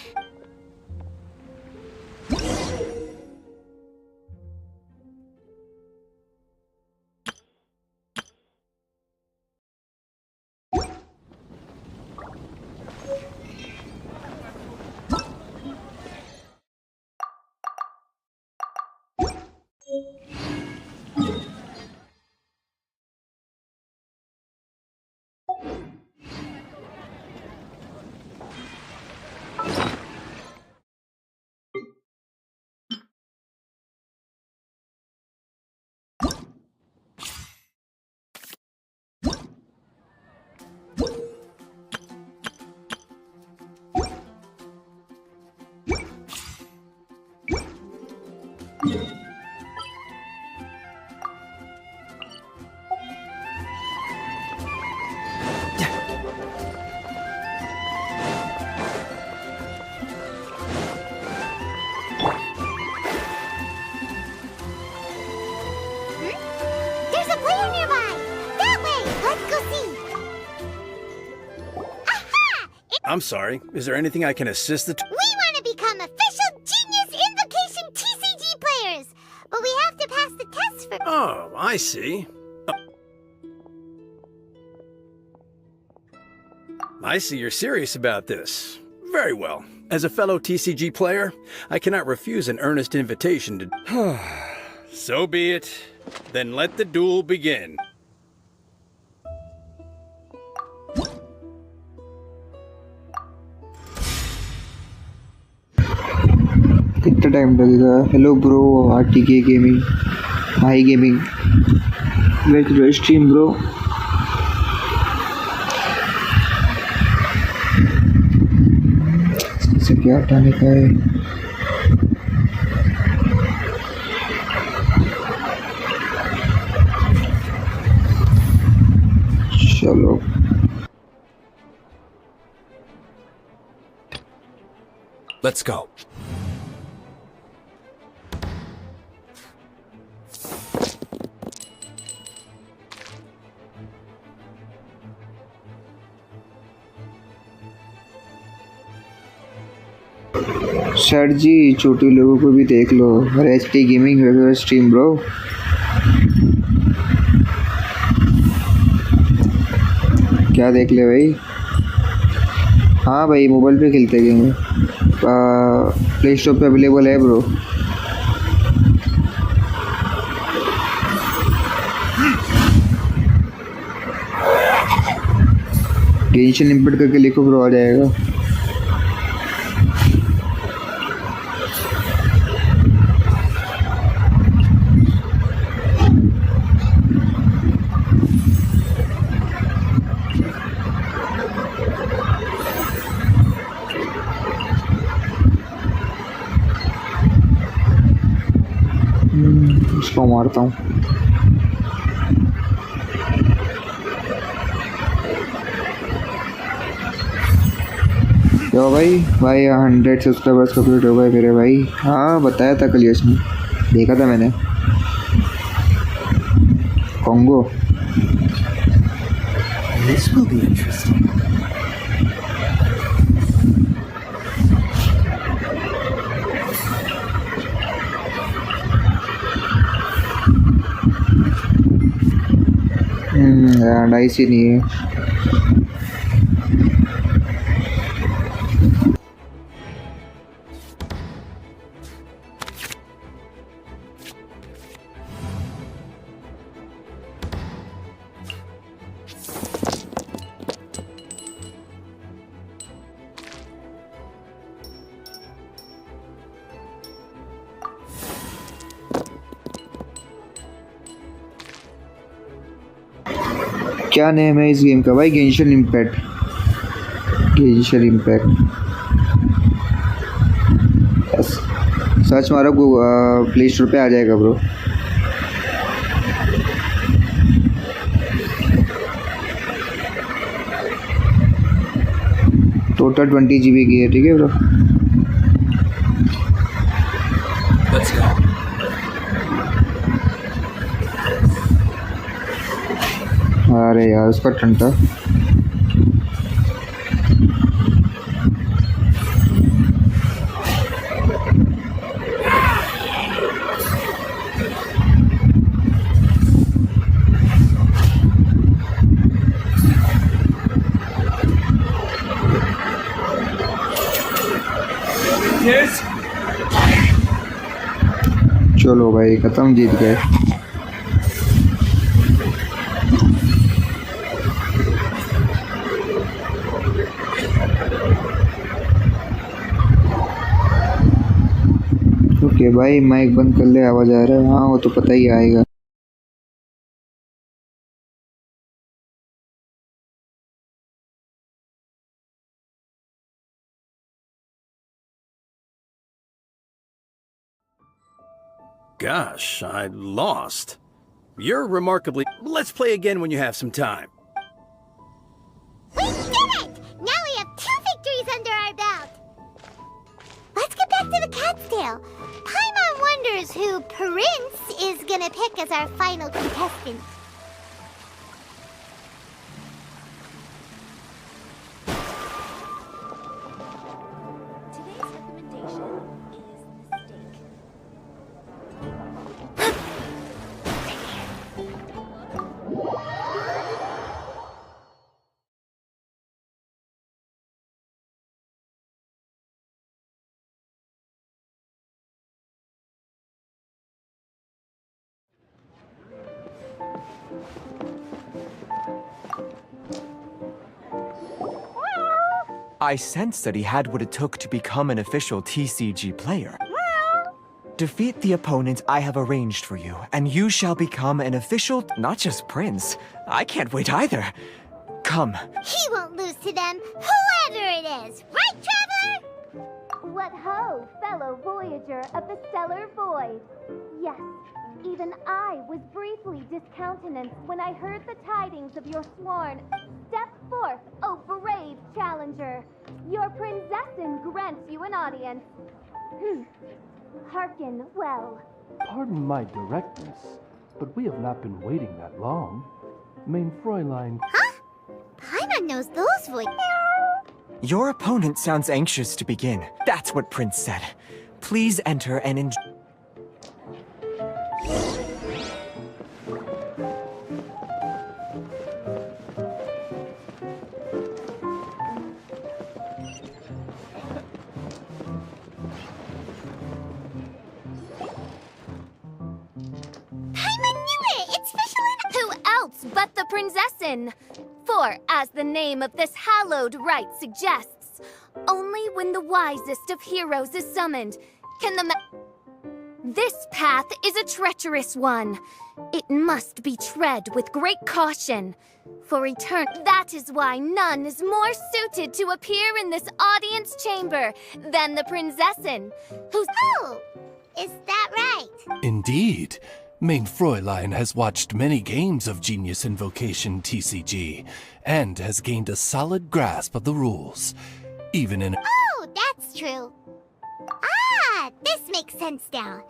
There's a player nearby! That way! Let's go see! Aha! I'm sorry. Is there anything I can assist the... We want to become official Genius Invocation TCG players! But we have to pass the test first. Oh, I see. I see you're serious about this. Very well. As a fellow TCG player, I cannot refuse an earnest invitation to... So be it. Then let the duel begin. कितना time लगेगा? Hello bro, RTK gaming, भाई gaming, welcome to stream bro. इससे क्या हटाने का है? चलो Let's go. Sir जी, छोटे लोगों को भी देख लो। HT gaming stream bro. क्या देख ले भाई? हाँ भाई, मोबाइल पे खेलते गेम, प्ले स्टोर पे अवेलेबल है ब्रो। गेंशिन इंपैक्ट करके लिखो ब्रो, आ जाएगा। इसको मारता हूँ। क्यों भाई? 100 सब्सक्राइबर्स कंप्लीट हो गए मेरे भाई। हाँ, बताया था कल यश ने, देखा था मैंने। Congo This will be interesting. Dice ही नहीं है। क्या नेम है इस गेम का भाई? Genshin Impact. Genshin Impact search मारो, प्ले स्टोर पे आ जाएगा ब्रो। टोटल 20 GB की है, ठीक है ब्रो। Let's go. अरे यार, उसका टंटा। चलो भाई, खत्म, जीत गए। ओके भाई, माइक बंद कर ले, आवाज आ रहा है। हाँ, वो तो पता ही आएगा। gosh, I lost. You're remarkably... Let's play again when you have some time. We did it! Now we have 2 victories under our belt. Let's get back to the cat's tail. Paimon wonders who Prince is gonna pick as our final contestant. Today's recommendation is the steak. I sensed that he had what it took to become an official TCG player. Defeat the opponent I have arranged for you, and you shall become an official, not just prince. I can't wait either. Come. He won't lose to them, whoever it is. Right, Traveler? What ho, fellow voyager of the stellar void. Yes, even I was briefly discountenanced when I heard the tidings of your sworn. Step forth, O brave challenger. Your princessin grants you an audience. Hearken well. Pardon my directness, but we have not been waiting that long. Main Fräulein... Huh? Paimon knows those voices. Your opponent sounds anxious to begin. That's what Prince said. Please enter and enjoy. Who else but the princessin? For, as the name of this hallowed rite suggests, only when the wisest of heroes is summoned can the This path is a treacherous one. It must be tread with great caution. For that is why none is more suited to appear in this audience chamber than the princessin, who's... Oh, is that right? Indeed. Main Fräulein has watched many games of Genius Invocation TCG, and has gained a solid grasp of the rules. Even in... Oh, that's true. Ah, this makes sense now.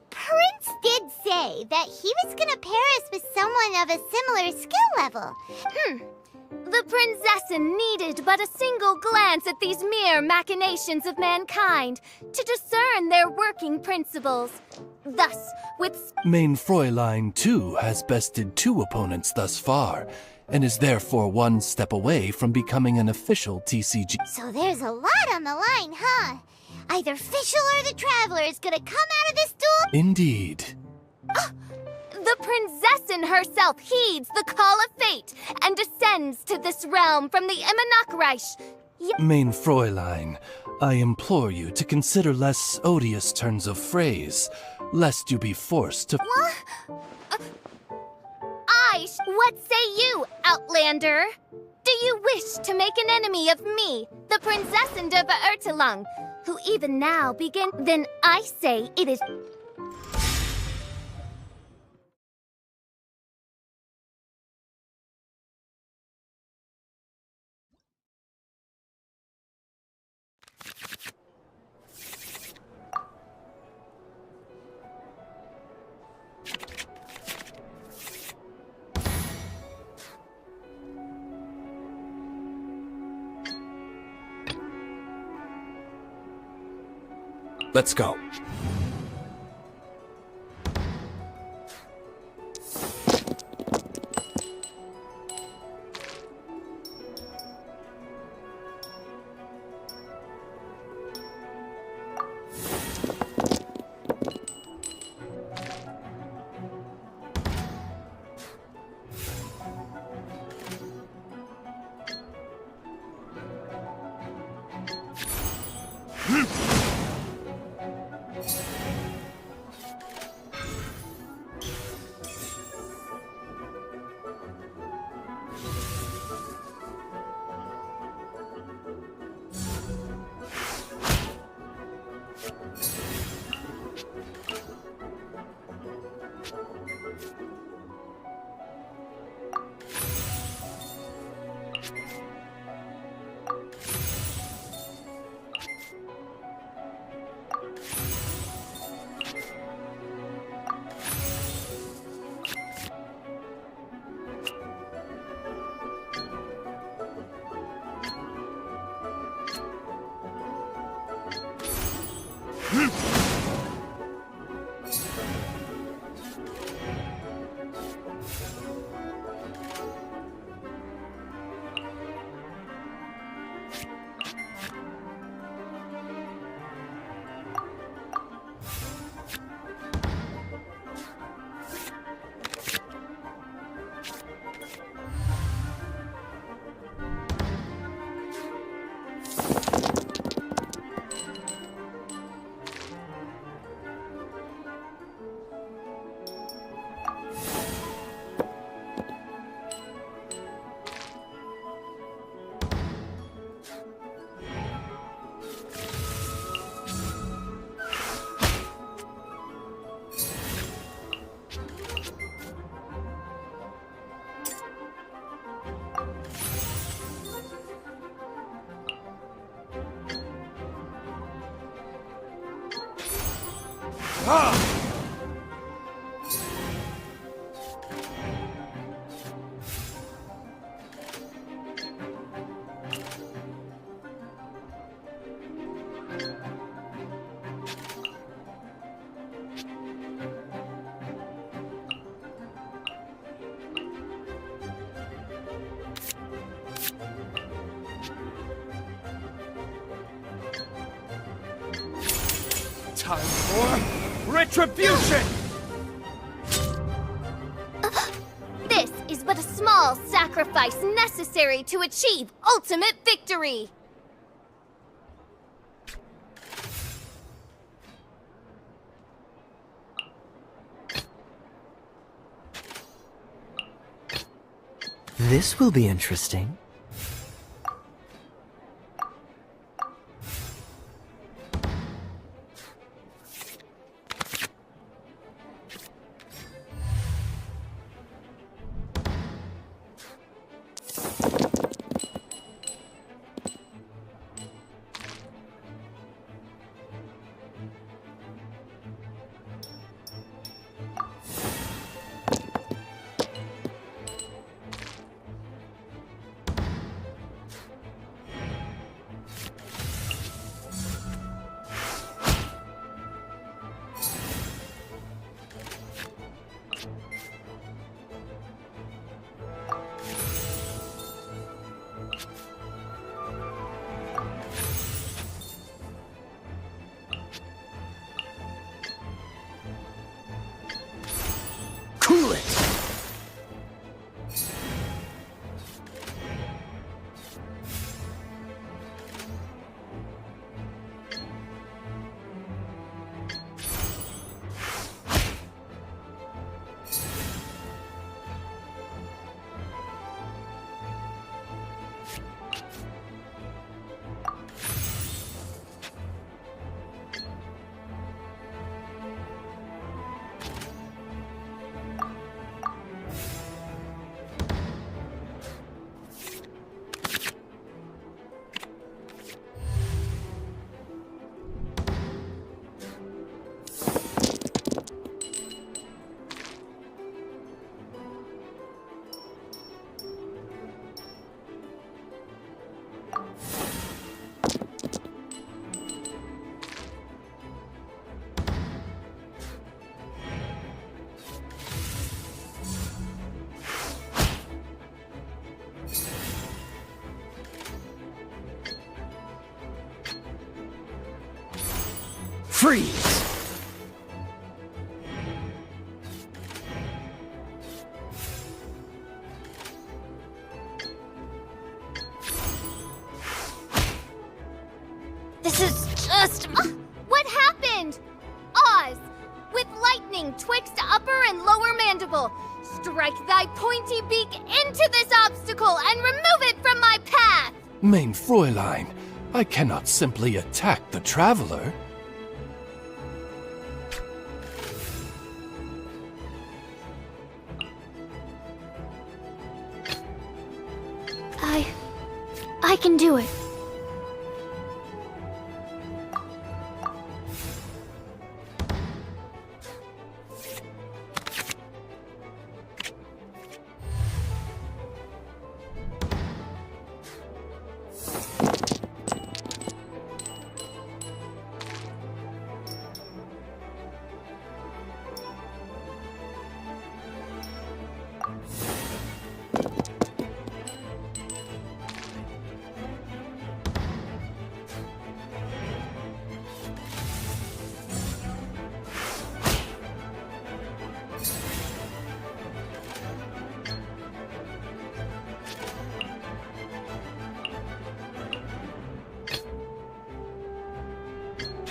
Prince did say that he was gonna pair us with someone of a similar skill level. The princessin needed but a single glance at these mere machinations of mankind to discern their working principles. Thus, with... Main Fräulein, too, has bested 2 opponents thus far, and is therefore 1 step away from becoming an official TCG. So there's a lot on the line, huh? Either Fischl or the Traveler is gonna come out of this duel? Indeed. The princessin herself heeds the call of fate and descends to this realm from the Immanakreich. Main Fräulein, I implore you to consider less odious turns of phrase, lest you be forced to... What say you, Outlander? Do you wish to make an enemy of me, the princessin de Verurtelung, who even now begin... Then I say it is... Let's go. Time for retribution! This is but a small sacrifice necessary to achieve ultimate victory! This will be interesting. Cool it! Freeze! This is just... what happened? Oz! With lightning twixt upper and lower mandible, strike thy pointy beak into this obstacle and remove it from my path! Mein Fräulein, I cannot simply attack the traveler. I can do it.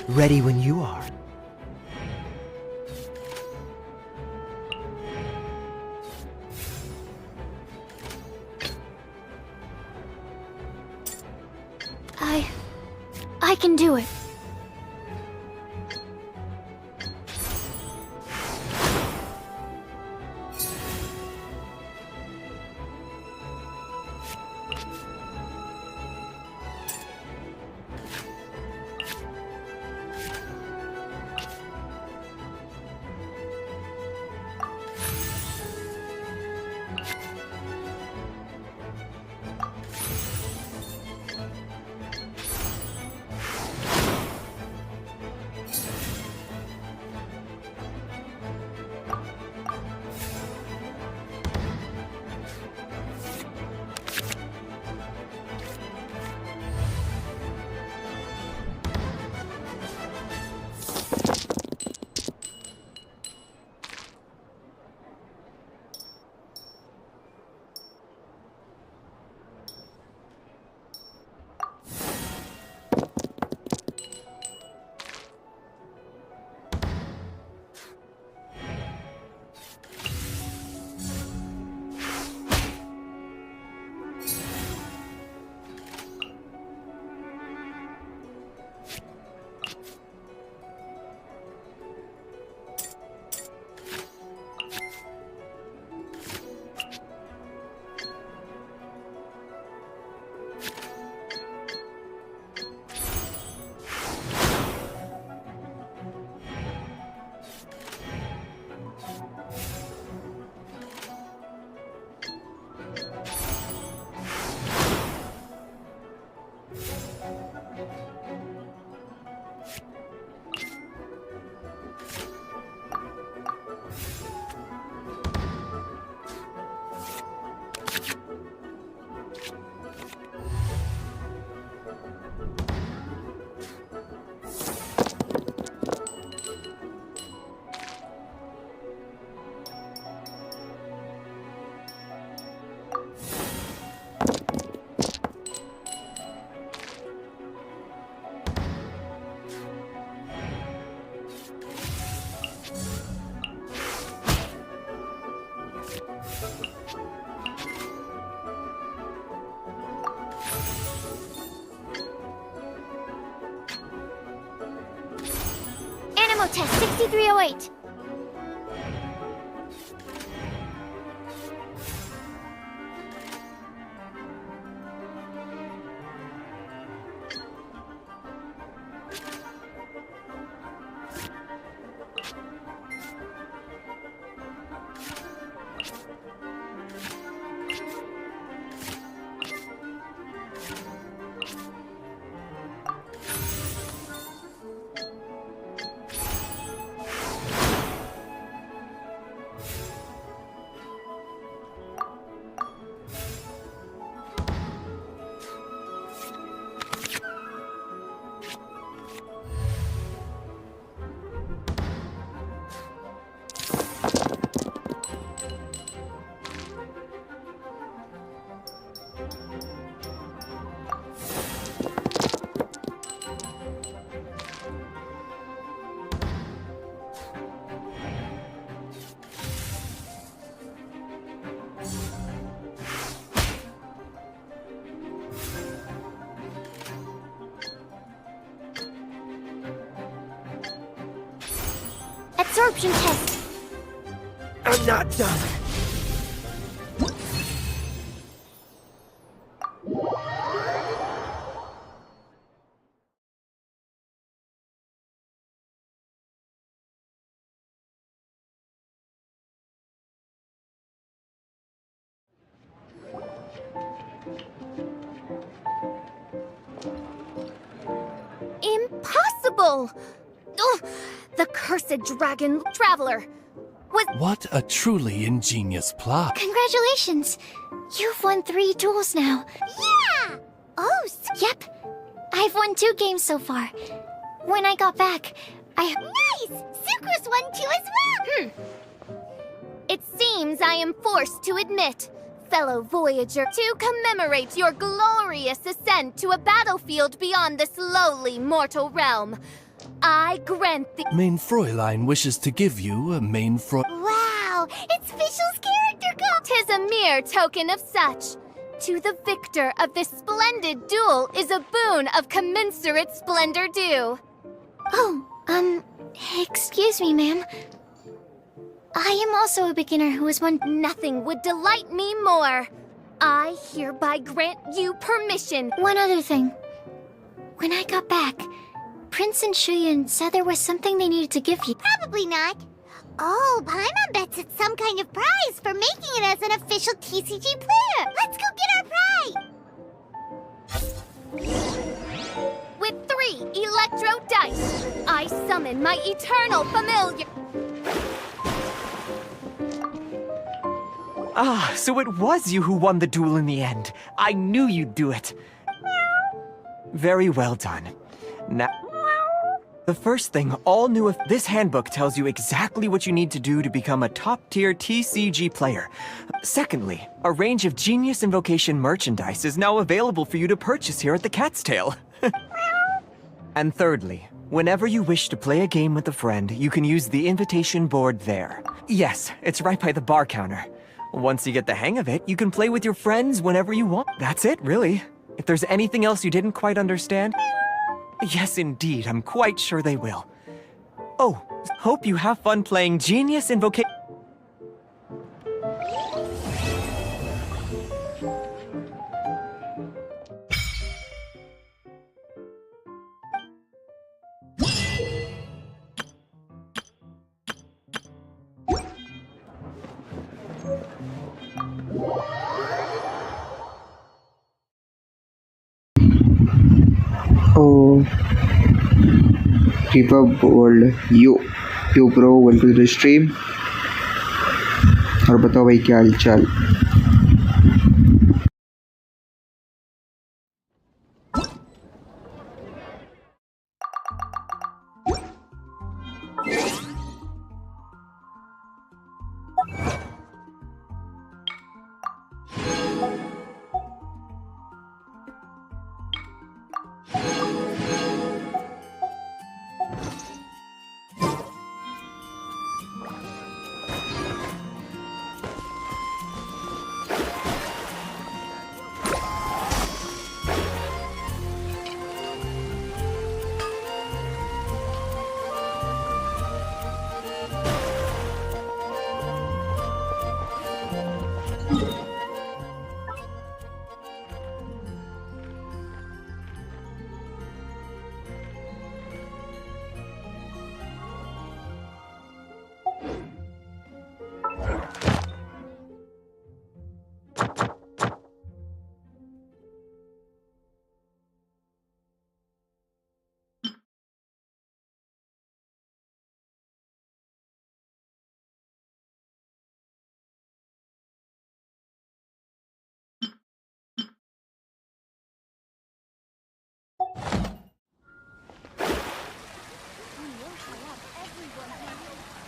Ready when you are. I can do it. Test 6308. Absorption test. I'm not done. impossible! Ugh, the cursed dragon traveler was... What a truly ingenious plot. Congratulations! You've won 3 duels now. Yeah! Oh, Yep. I've won 2 games so far. When I got back, nice! Sucrose won too as well! It seems I am forced to admit, fellow Voyager, to commemorate your glorious ascent to a battlefield beyond this lowly mortal realm. I grant the... Main Fräulein wishes to give you a Main Fräulein. Wow! It's Fischl's character call! 'Tis a mere token of such. To the victor of this splendid duel is a boon of commensurate splendor due. Oh, excuse me, ma'am. I am also a beginner who has won... Nothing would delight me more. I hereby grant you permission. One other thing. When I got back, Prince and Shuyan said there was something they needed to give you. Probably not. Oh, Paimon bets it's some kind of prize for making it as an official TCG player. Let's go get our prize! With 3 electro dice, I summon my eternal familiar. Ah, so it was you who won the duel in the end. I knew you'd do it. Very well done. Now, the first thing all new if this handbook tells you exactly what you need to do to become a top-tier TCG player. Secondly, a range of Genius Invocation merchandise is now available for you to purchase here at the Cat's Tail. And thirdly, whenever you wish to play a game with a friend, you can use the invitation board there. Yes, it's right by the bar counter. Once you get the hang of it, you can play with your friends whenever you want. That's it, really. If there's anything else you didn't quite understand, yes, indeed, I'm quite sure they will. Oh, hope you have fun playing Genius Invocation. Oh, keep up world. Yo bro, welcome to the stream. और बताओ भाई क्या हालचाल.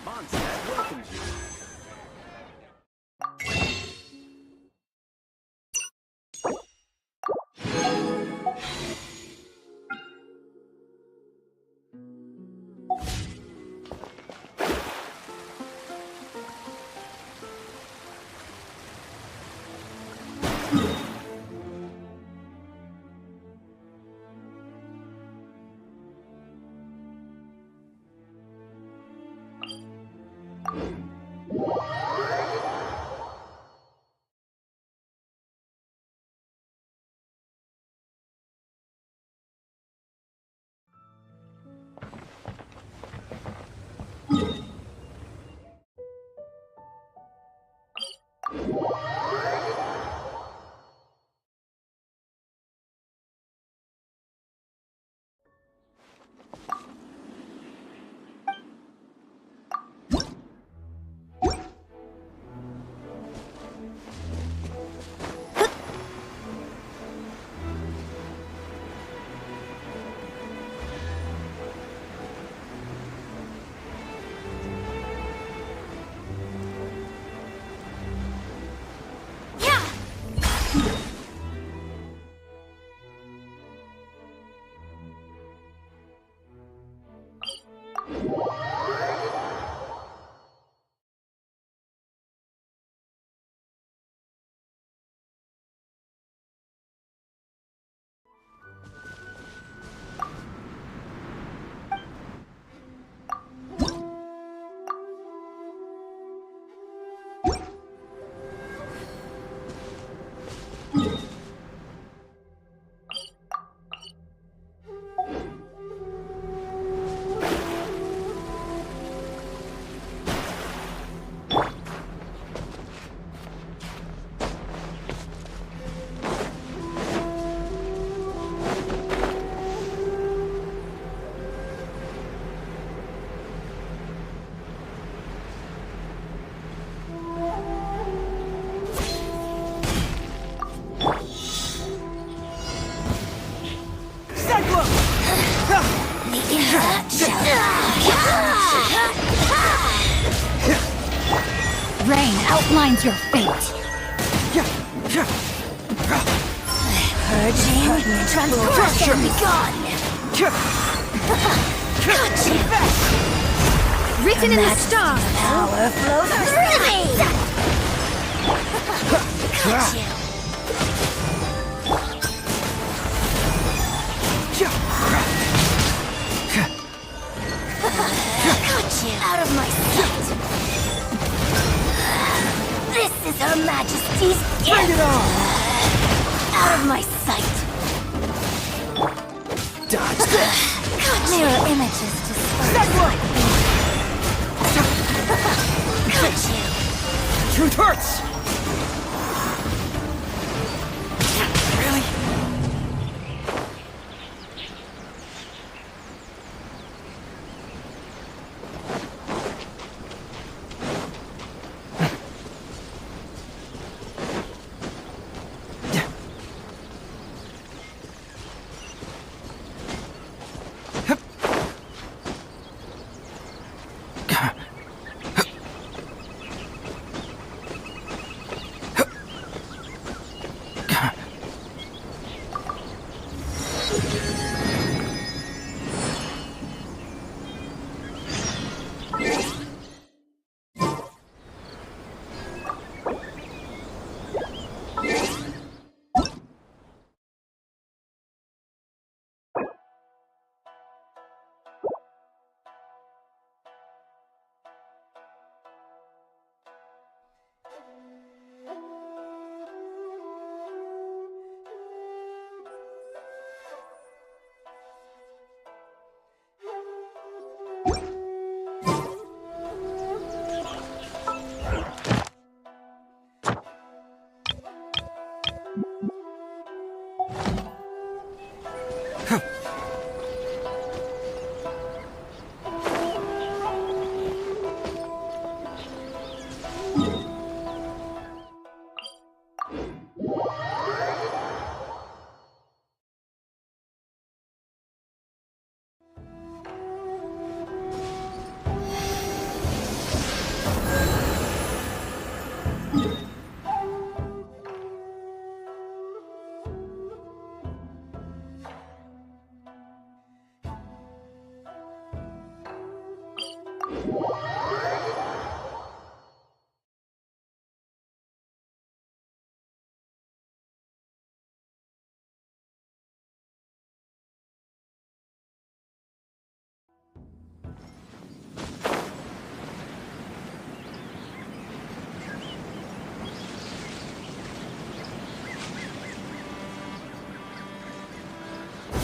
Mondstadt welcomes you. outlines your fate. Purging, transgression begun. Written in the stars. Power flows through me. Got you. Got you. Out of my sight. This is Her Majesty's gift. Bring it on. Out of my sight. Dodge this. Mirror images to that one. Got you. Truth hurts! Really?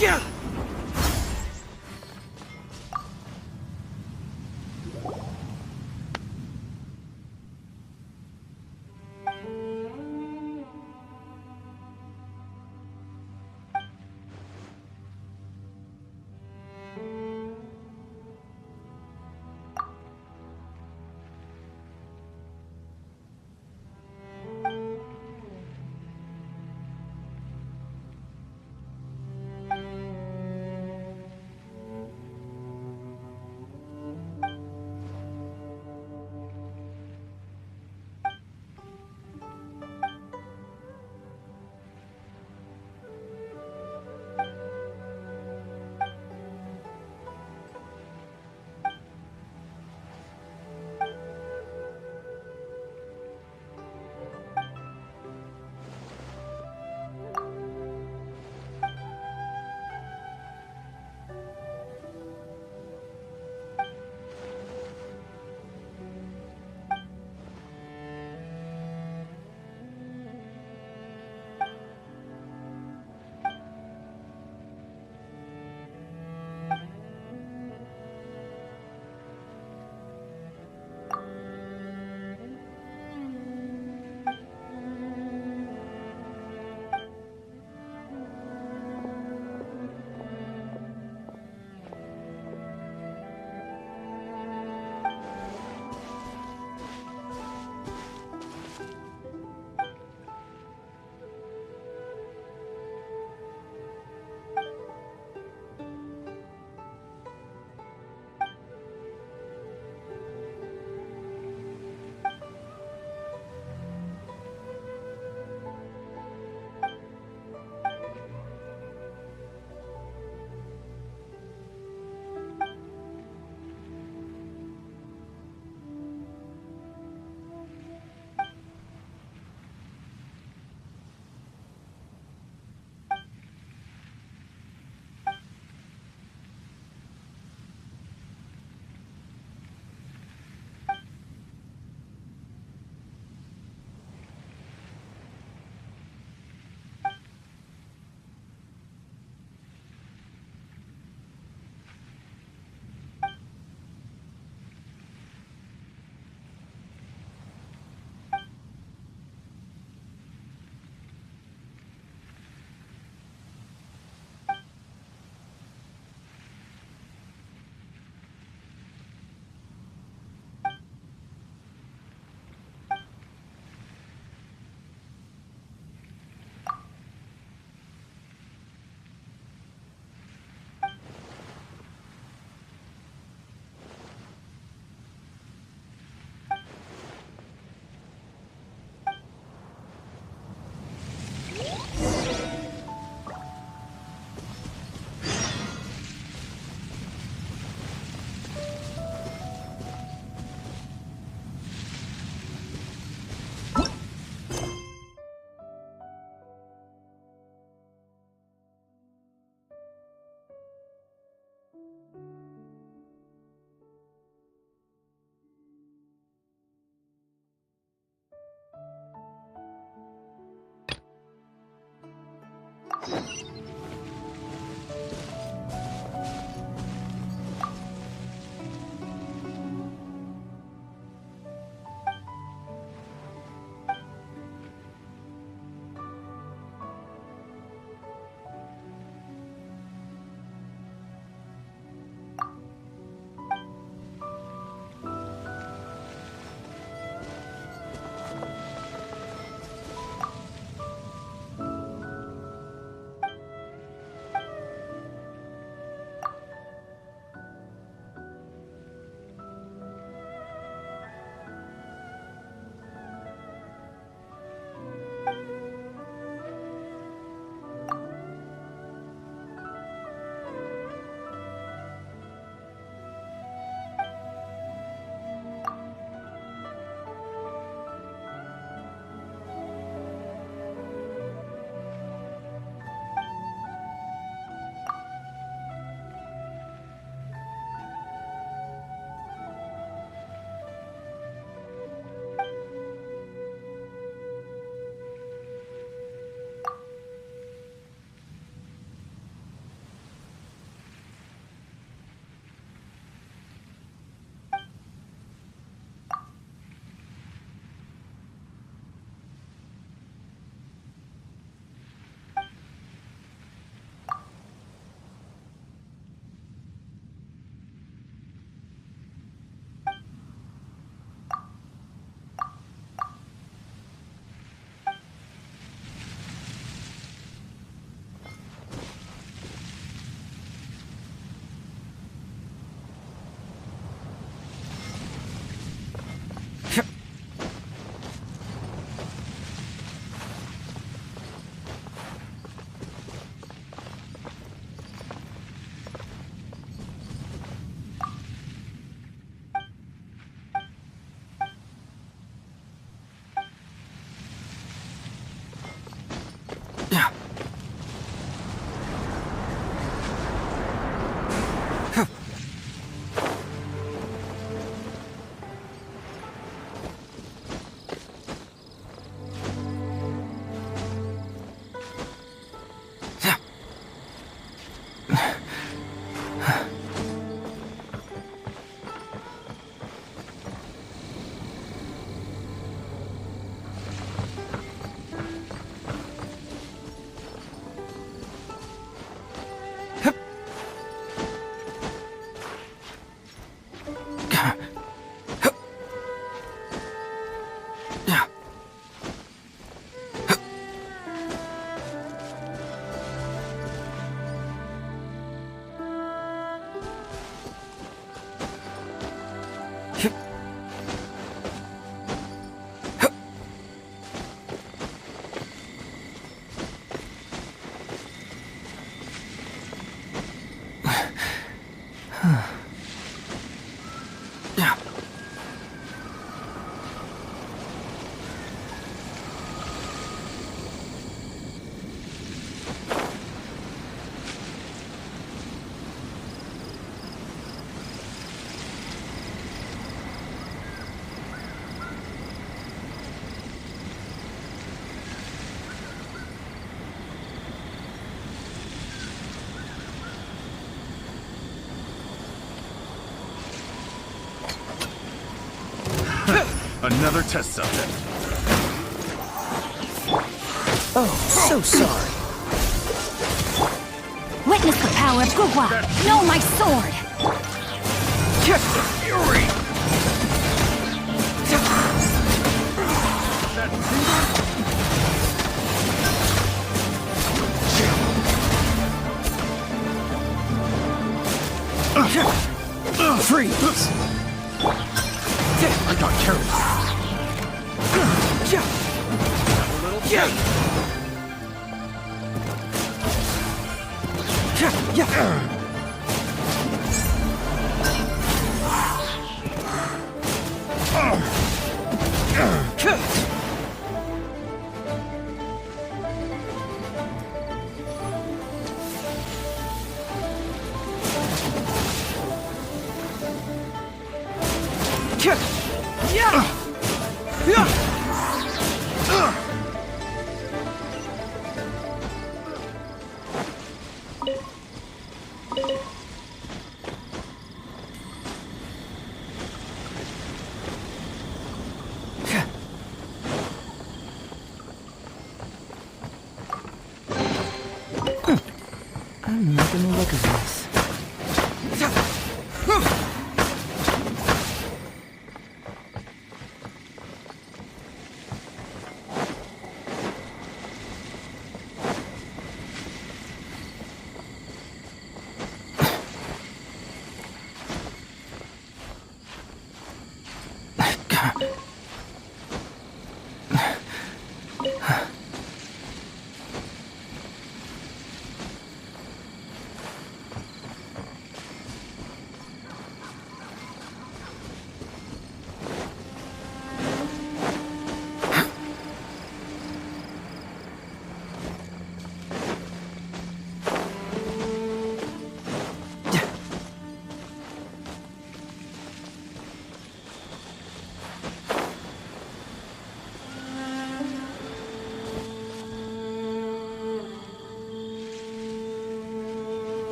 Yeah! Another test subject. Oh, so sorry. Witness the power of Gugwa! Know my sword! Catch the fury! Freeze! I got careless. I'm liking the look of this.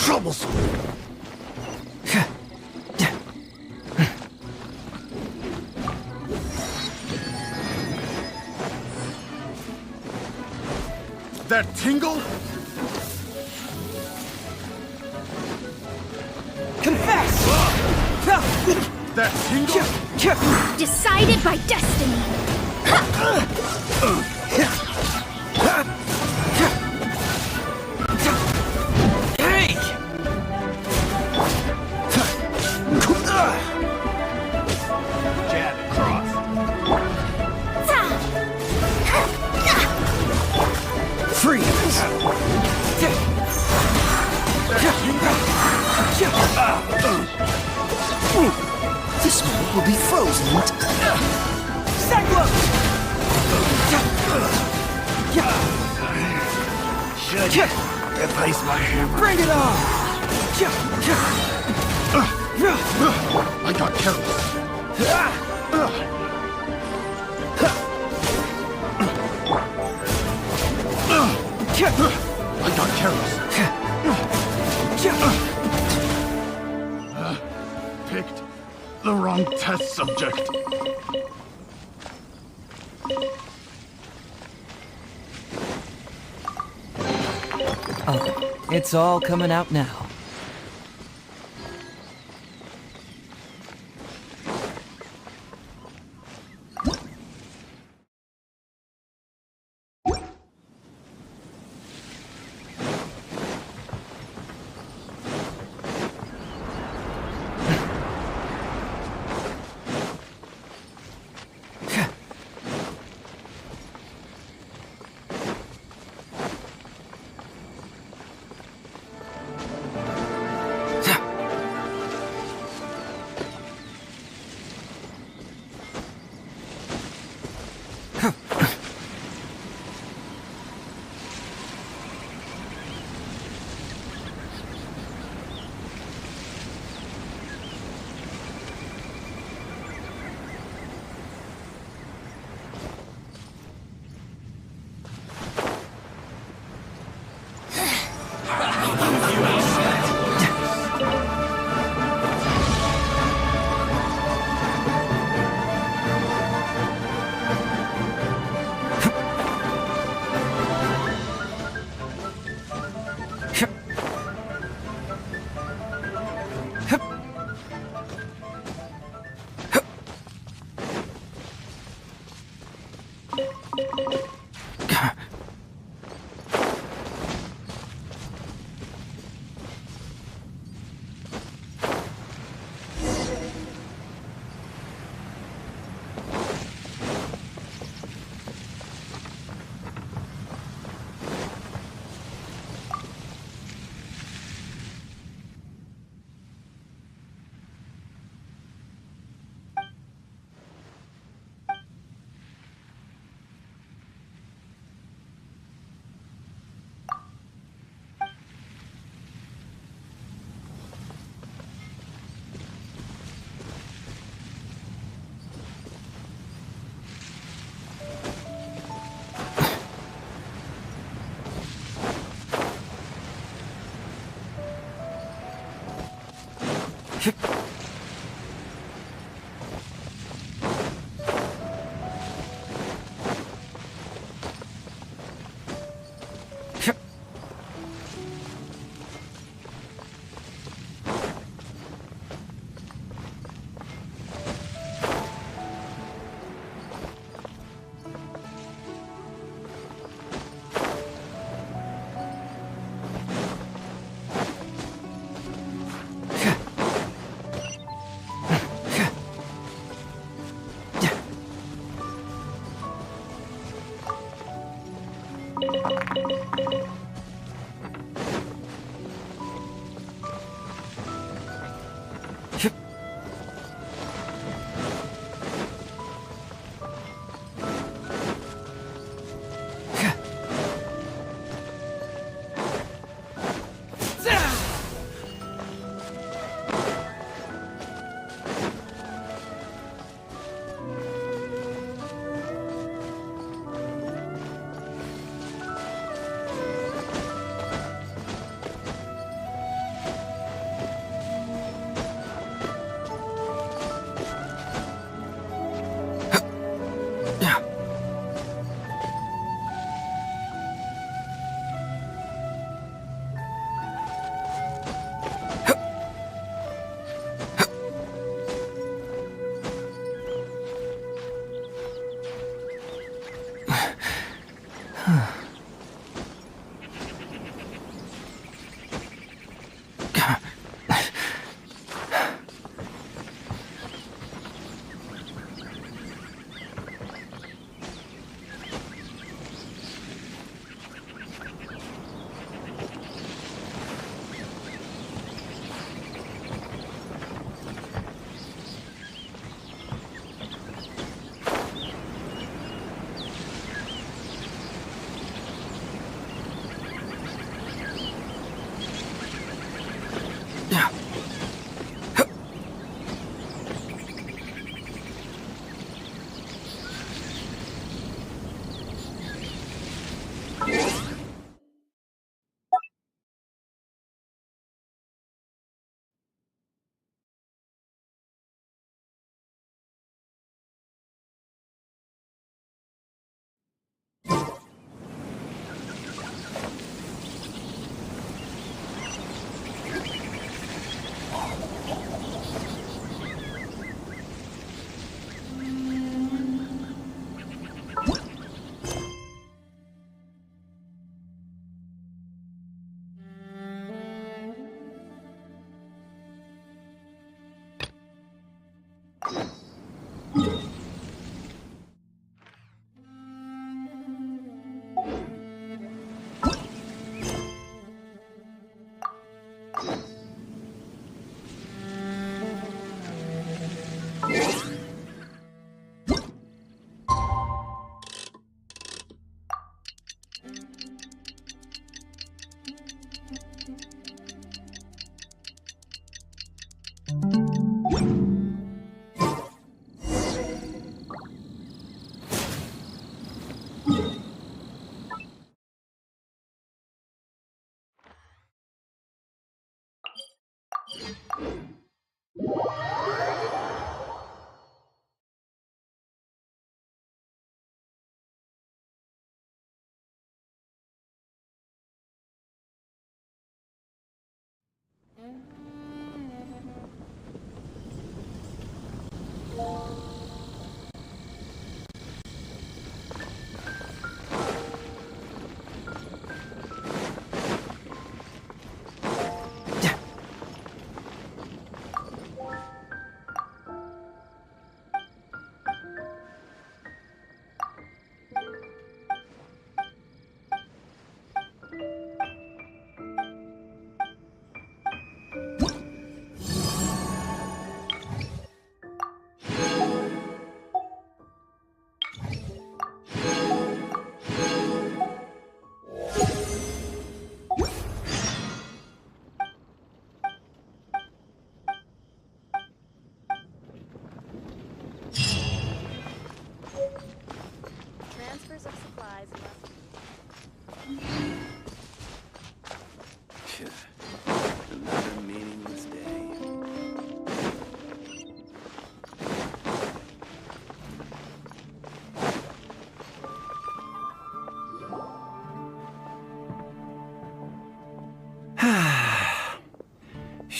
Troublesome. That tingle? Confess! That tingle? Decided by destiny! Hey! Jab and cross. Freeze! This one will be frozen. Cyclone! Should replace my hammer. Bring it on! I got careless. I got careless. Picked the wrong test subject. Oh, it's all coming out now.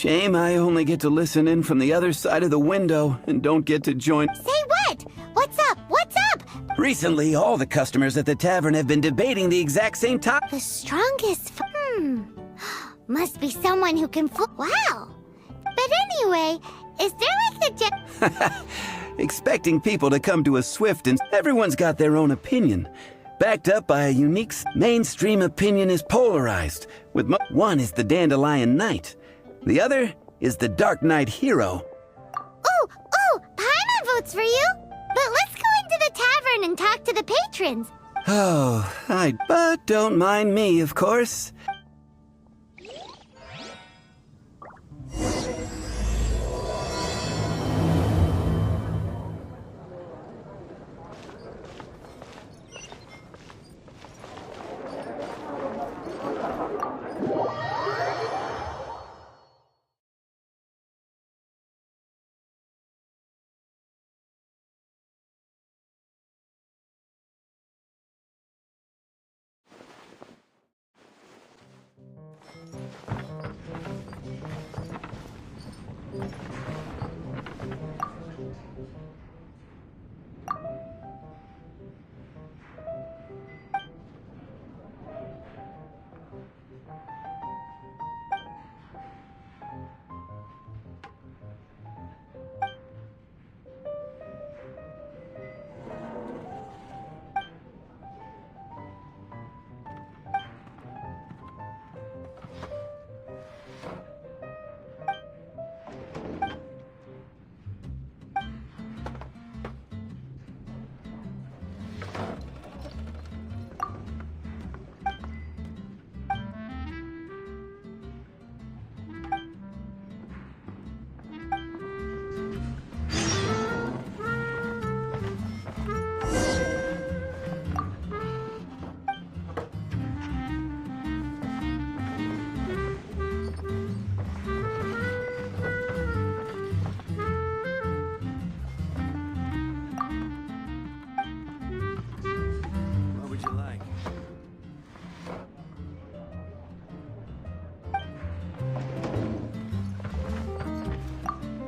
Shame I only get to listen in from the other side of the window and don't get to join. Say what? What's up? What's up? Recently, all the customers at the tavern have been debating the exact same topic. The strongest. Must be someone who can Wow. But anyway, is there like a Expecting people to come to a swift and everyone's got their own opinion. Backed up by a unique mainstream opinion is polarized. With one is the Dandelion Knight. The other is the Dark Knight Hero. Oh, Paimon votes for you. But let's go into the tavern and talk to the patrons. But don't mind me, of course.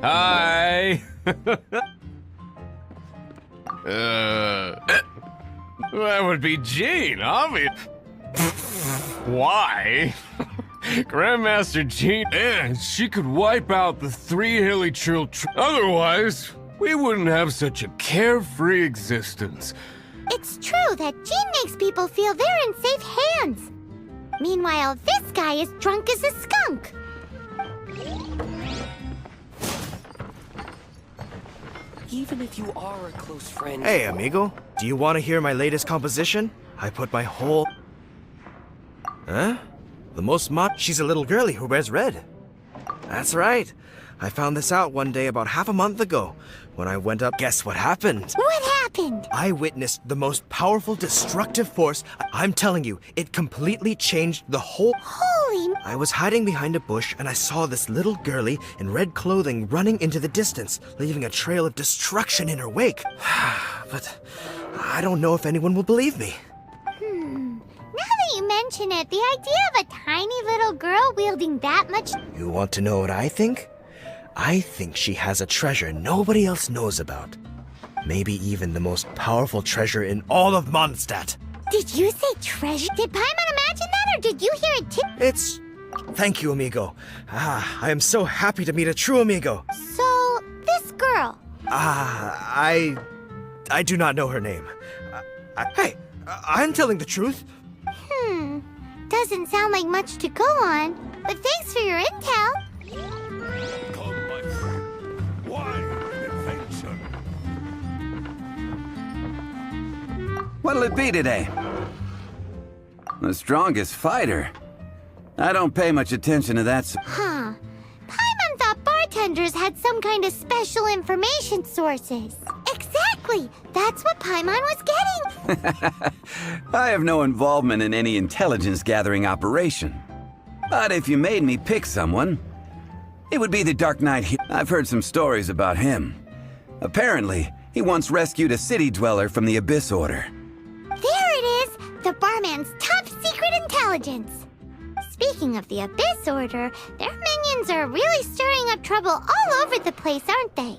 Hi! That would be Jean, obvious. Why? Grandmaster Jean, and she could wipe out the 3 hilly trill. Otherwise, we wouldn't have such a carefree existence. It's true that Jean makes people feel they're in safe hands. Meanwhile, this guy is drunk as a skunk. Even if you are a close friend... Hey, amigo. Do you want to hear my latest composition? I put my whole... Huh? The most She's a little girlie who wears red. That's right. I found this out one day about half a month ago. When I went up, guess what happened? What happened? I witnessed the most powerful destructive force. I'm telling you, it completely changed the whole... Holy... I was hiding behind a bush and I saw this little girlie in red clothing running into the distance, leaving a trail of destruction in her wake. But I don't know if anyone will believe me. Now that you mention it, the idea of a tiny little girl wielding that much... You want to know what I think? I think she has a treasure nobody else knows about. Maybe even the most powerful treasure in all of Mondstadt. Did you say treasure? Did Paimon imagine that, or did you hear it too? It's... Thank you, amigo. I am so happy to meet a true amigo. So, this girl... I do not know her name. Hey, I'm telling the truth. Doesn't sound like much to go on, but thanks for your intel. Come, my friend. Why adventure? What'll it be today? The strongest fighter? I don't pay much attention to that. Huh. Paimon thought bartenders had some kind of special information sources. Exactly! That's what Paimon was getting! I have no involvement in any intelligence-gathering operation. But if you made me pick someone, it would be the Dark Knight. I've heard some stories about him. Apparently, he once rescued a city dweller from the Abyss Order. There it is! The barman's top secret intelligence! Speaking of the Abyss Order, their minions Twins are really stirring up trouble all over the place, aren't they?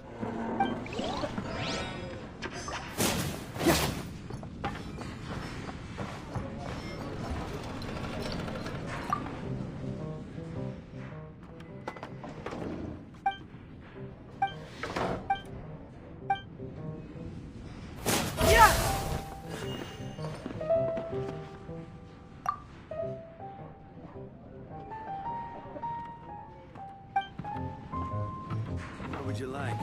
What would you like?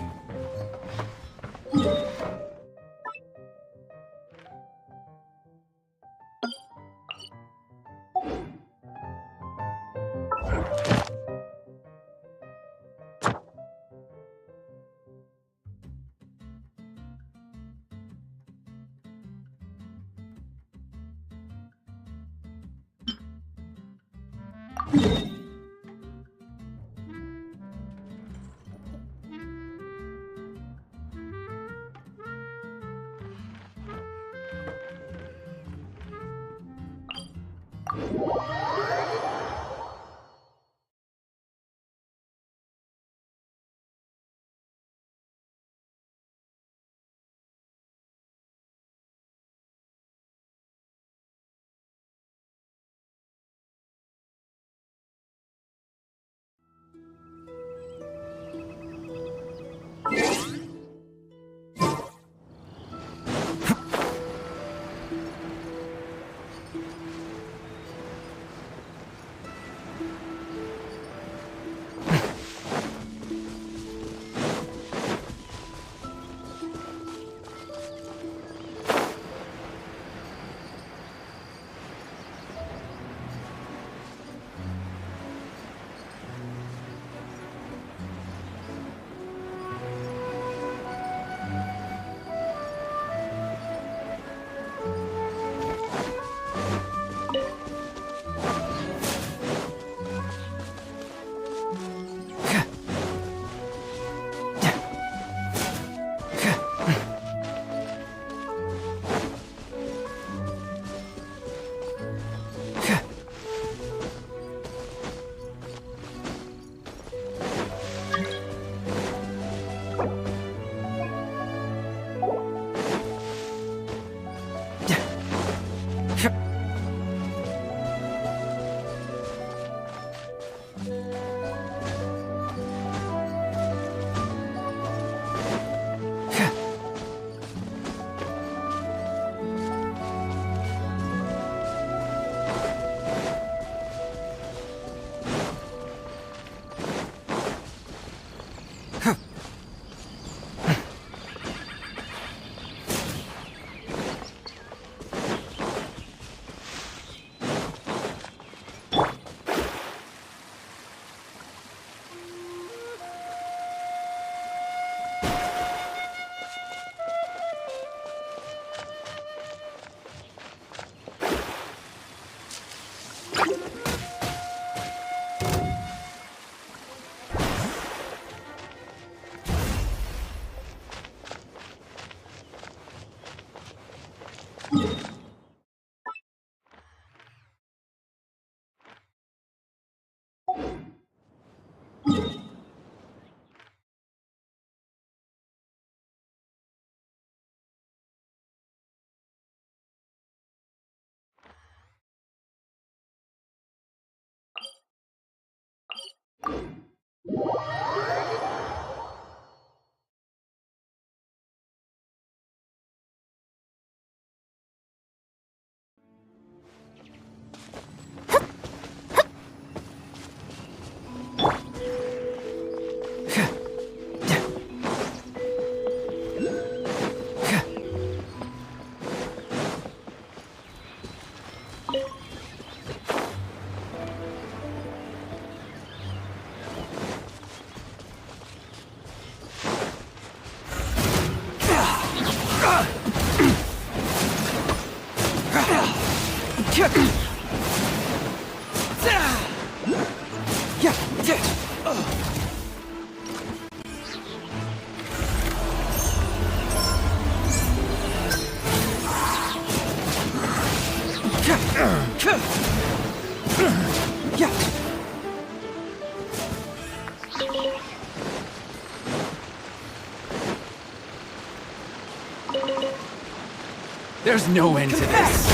There's no end to this.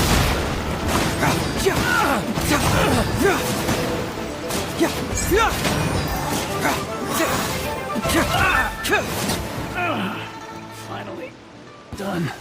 Finally done.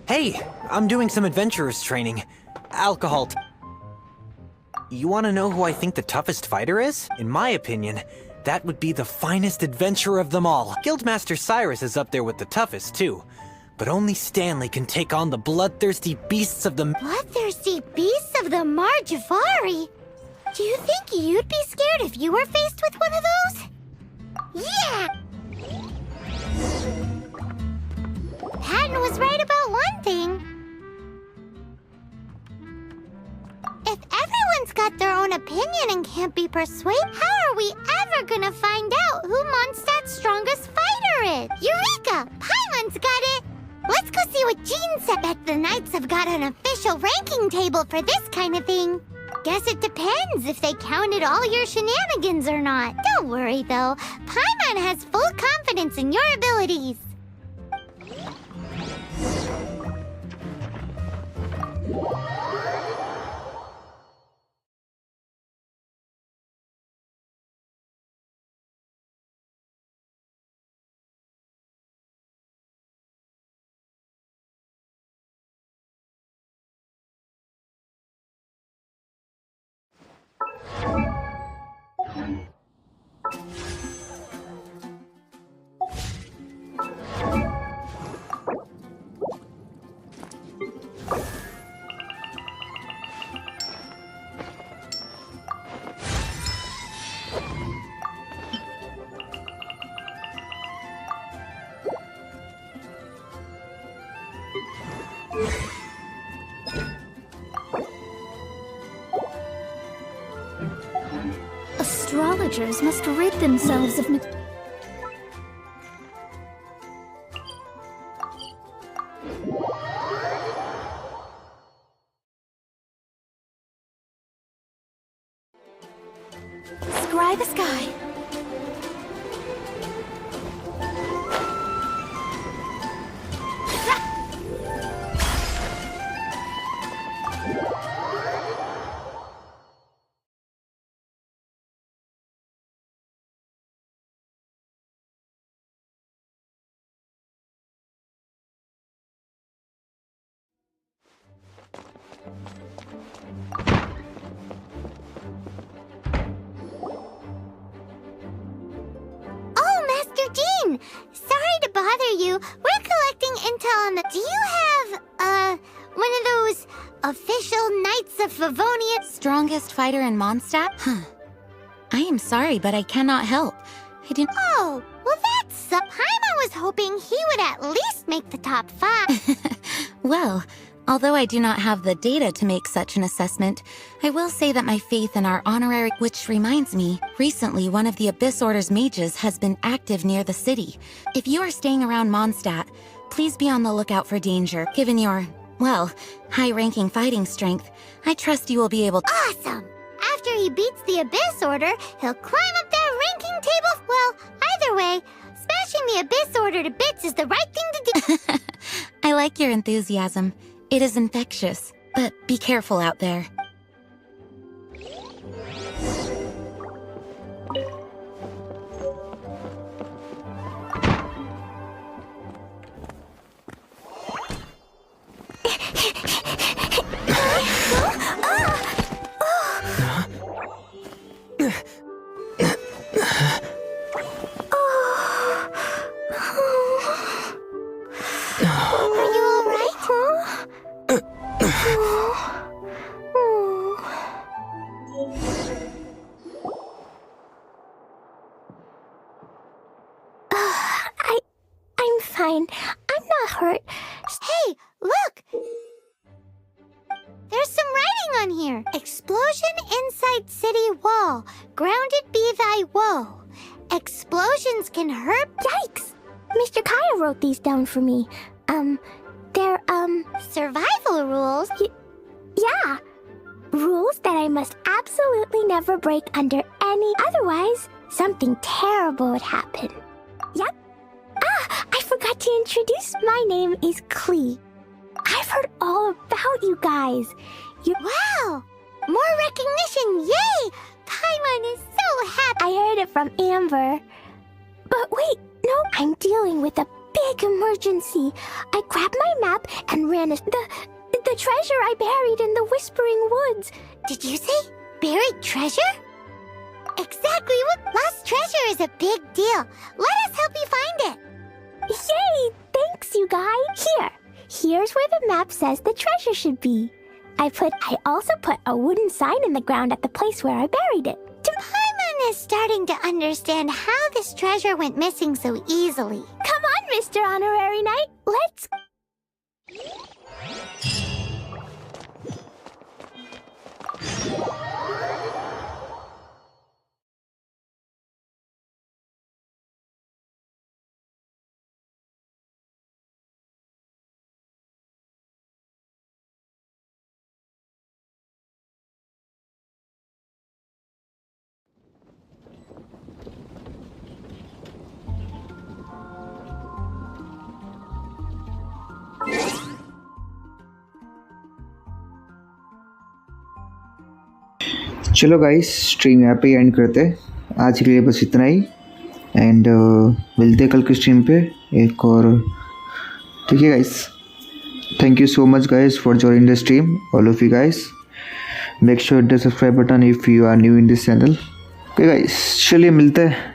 Hey, I'm doing some adventurers training. Alcohol. You want to know who I think the toughest fighter is? In my opinion, that would be the finest adventurer of them all. Guildmaster Cyrus is up there with the toughest, too. But only Stanley can take on the bloodthirsty beasts of the... Bloodthirsty beasts of the Marjavari? Do you think you'd be scared if you were faced with one of those? Yeah! Patton was right about one thing. If everyone's got their own opinion and can't be persuaded, how are we ever gonna find out who Mondstadt's strongest fighter is? Eureka! Paimon's got it! Let's go see what Jean said. Bet the Knights have got an official ranking table for this kind of thing. Guess it depends if they counted all your shenanigans or not. Don't worry, though. Paimon has full confidence in your abilities. Astrologers must rid themselves of... Scry the sky. Sorry to bother you. We're collecting intel on the... Do you have, one of those official Knights of Favonia... Strongest fighter in Mondstadt? Huh. I am sorry, but I cannot help. I didn't... Oh, well that's... Paimon was hoping he would at least make the top 5. Well, although I do not have the data to make such an assessment, I will say that my faith in our honorary... Which reminds me, recently one of the Abyss Order's mages has been active near the city. If you are staying around Mondstadt, please be on the lookout for danger. Given your, well, high-ranking fighting strength, I trust you will be able to... Awesome! After he beats the Abyss Order, he'll climb up that ranking table. Well, either way, smashing the Abyss Order to bits is the right thing to do. I like your enthusiasm. It is infectious, but be careful out there. I'm fine. I'm not hurt. Hey, look! There's some writing on here. Explosion inside city wall. Grounded be thy woe. Explosions can hurt. Yikes! Mr. Kaya wrote these down for me. They're, survival rules? Yeah. Rules that I must absolutely never break under any. Otherwise, something terrible would happen. Yep. I forgot to introduce. My name is Klee. I've heard all about you guys. Wow! More recognition, yay! Paimon is so happy. I heard it from Amber. But wait, no, I'm dealing with a big emergency. I grabbed my map and ran the treasure I buried in the Whispering Woods. Did you say buried treasure? Exactly what lost treasure is a big deal. Let us help you find it. Yay! Thanks, you guys. Here's where the map says the treasure should be. I also put a wooden sign in the ground at the place where I buried it. Paimon is starting to understand how this treasure went missing so easily. Come on, Mr. Honorary Knight. Let's... चलो guys, stream यहाँ पे and करते हैं। आज के लिए बस इतना ही एंड मिलते हैं कल की स्ट्रीम पे एक और। ठीक है guys, thank you so much guys for joining the stream, all of you guys. Make sure the subscribe button if you are new in this channel. Okay guys, चलिए मिलते हैं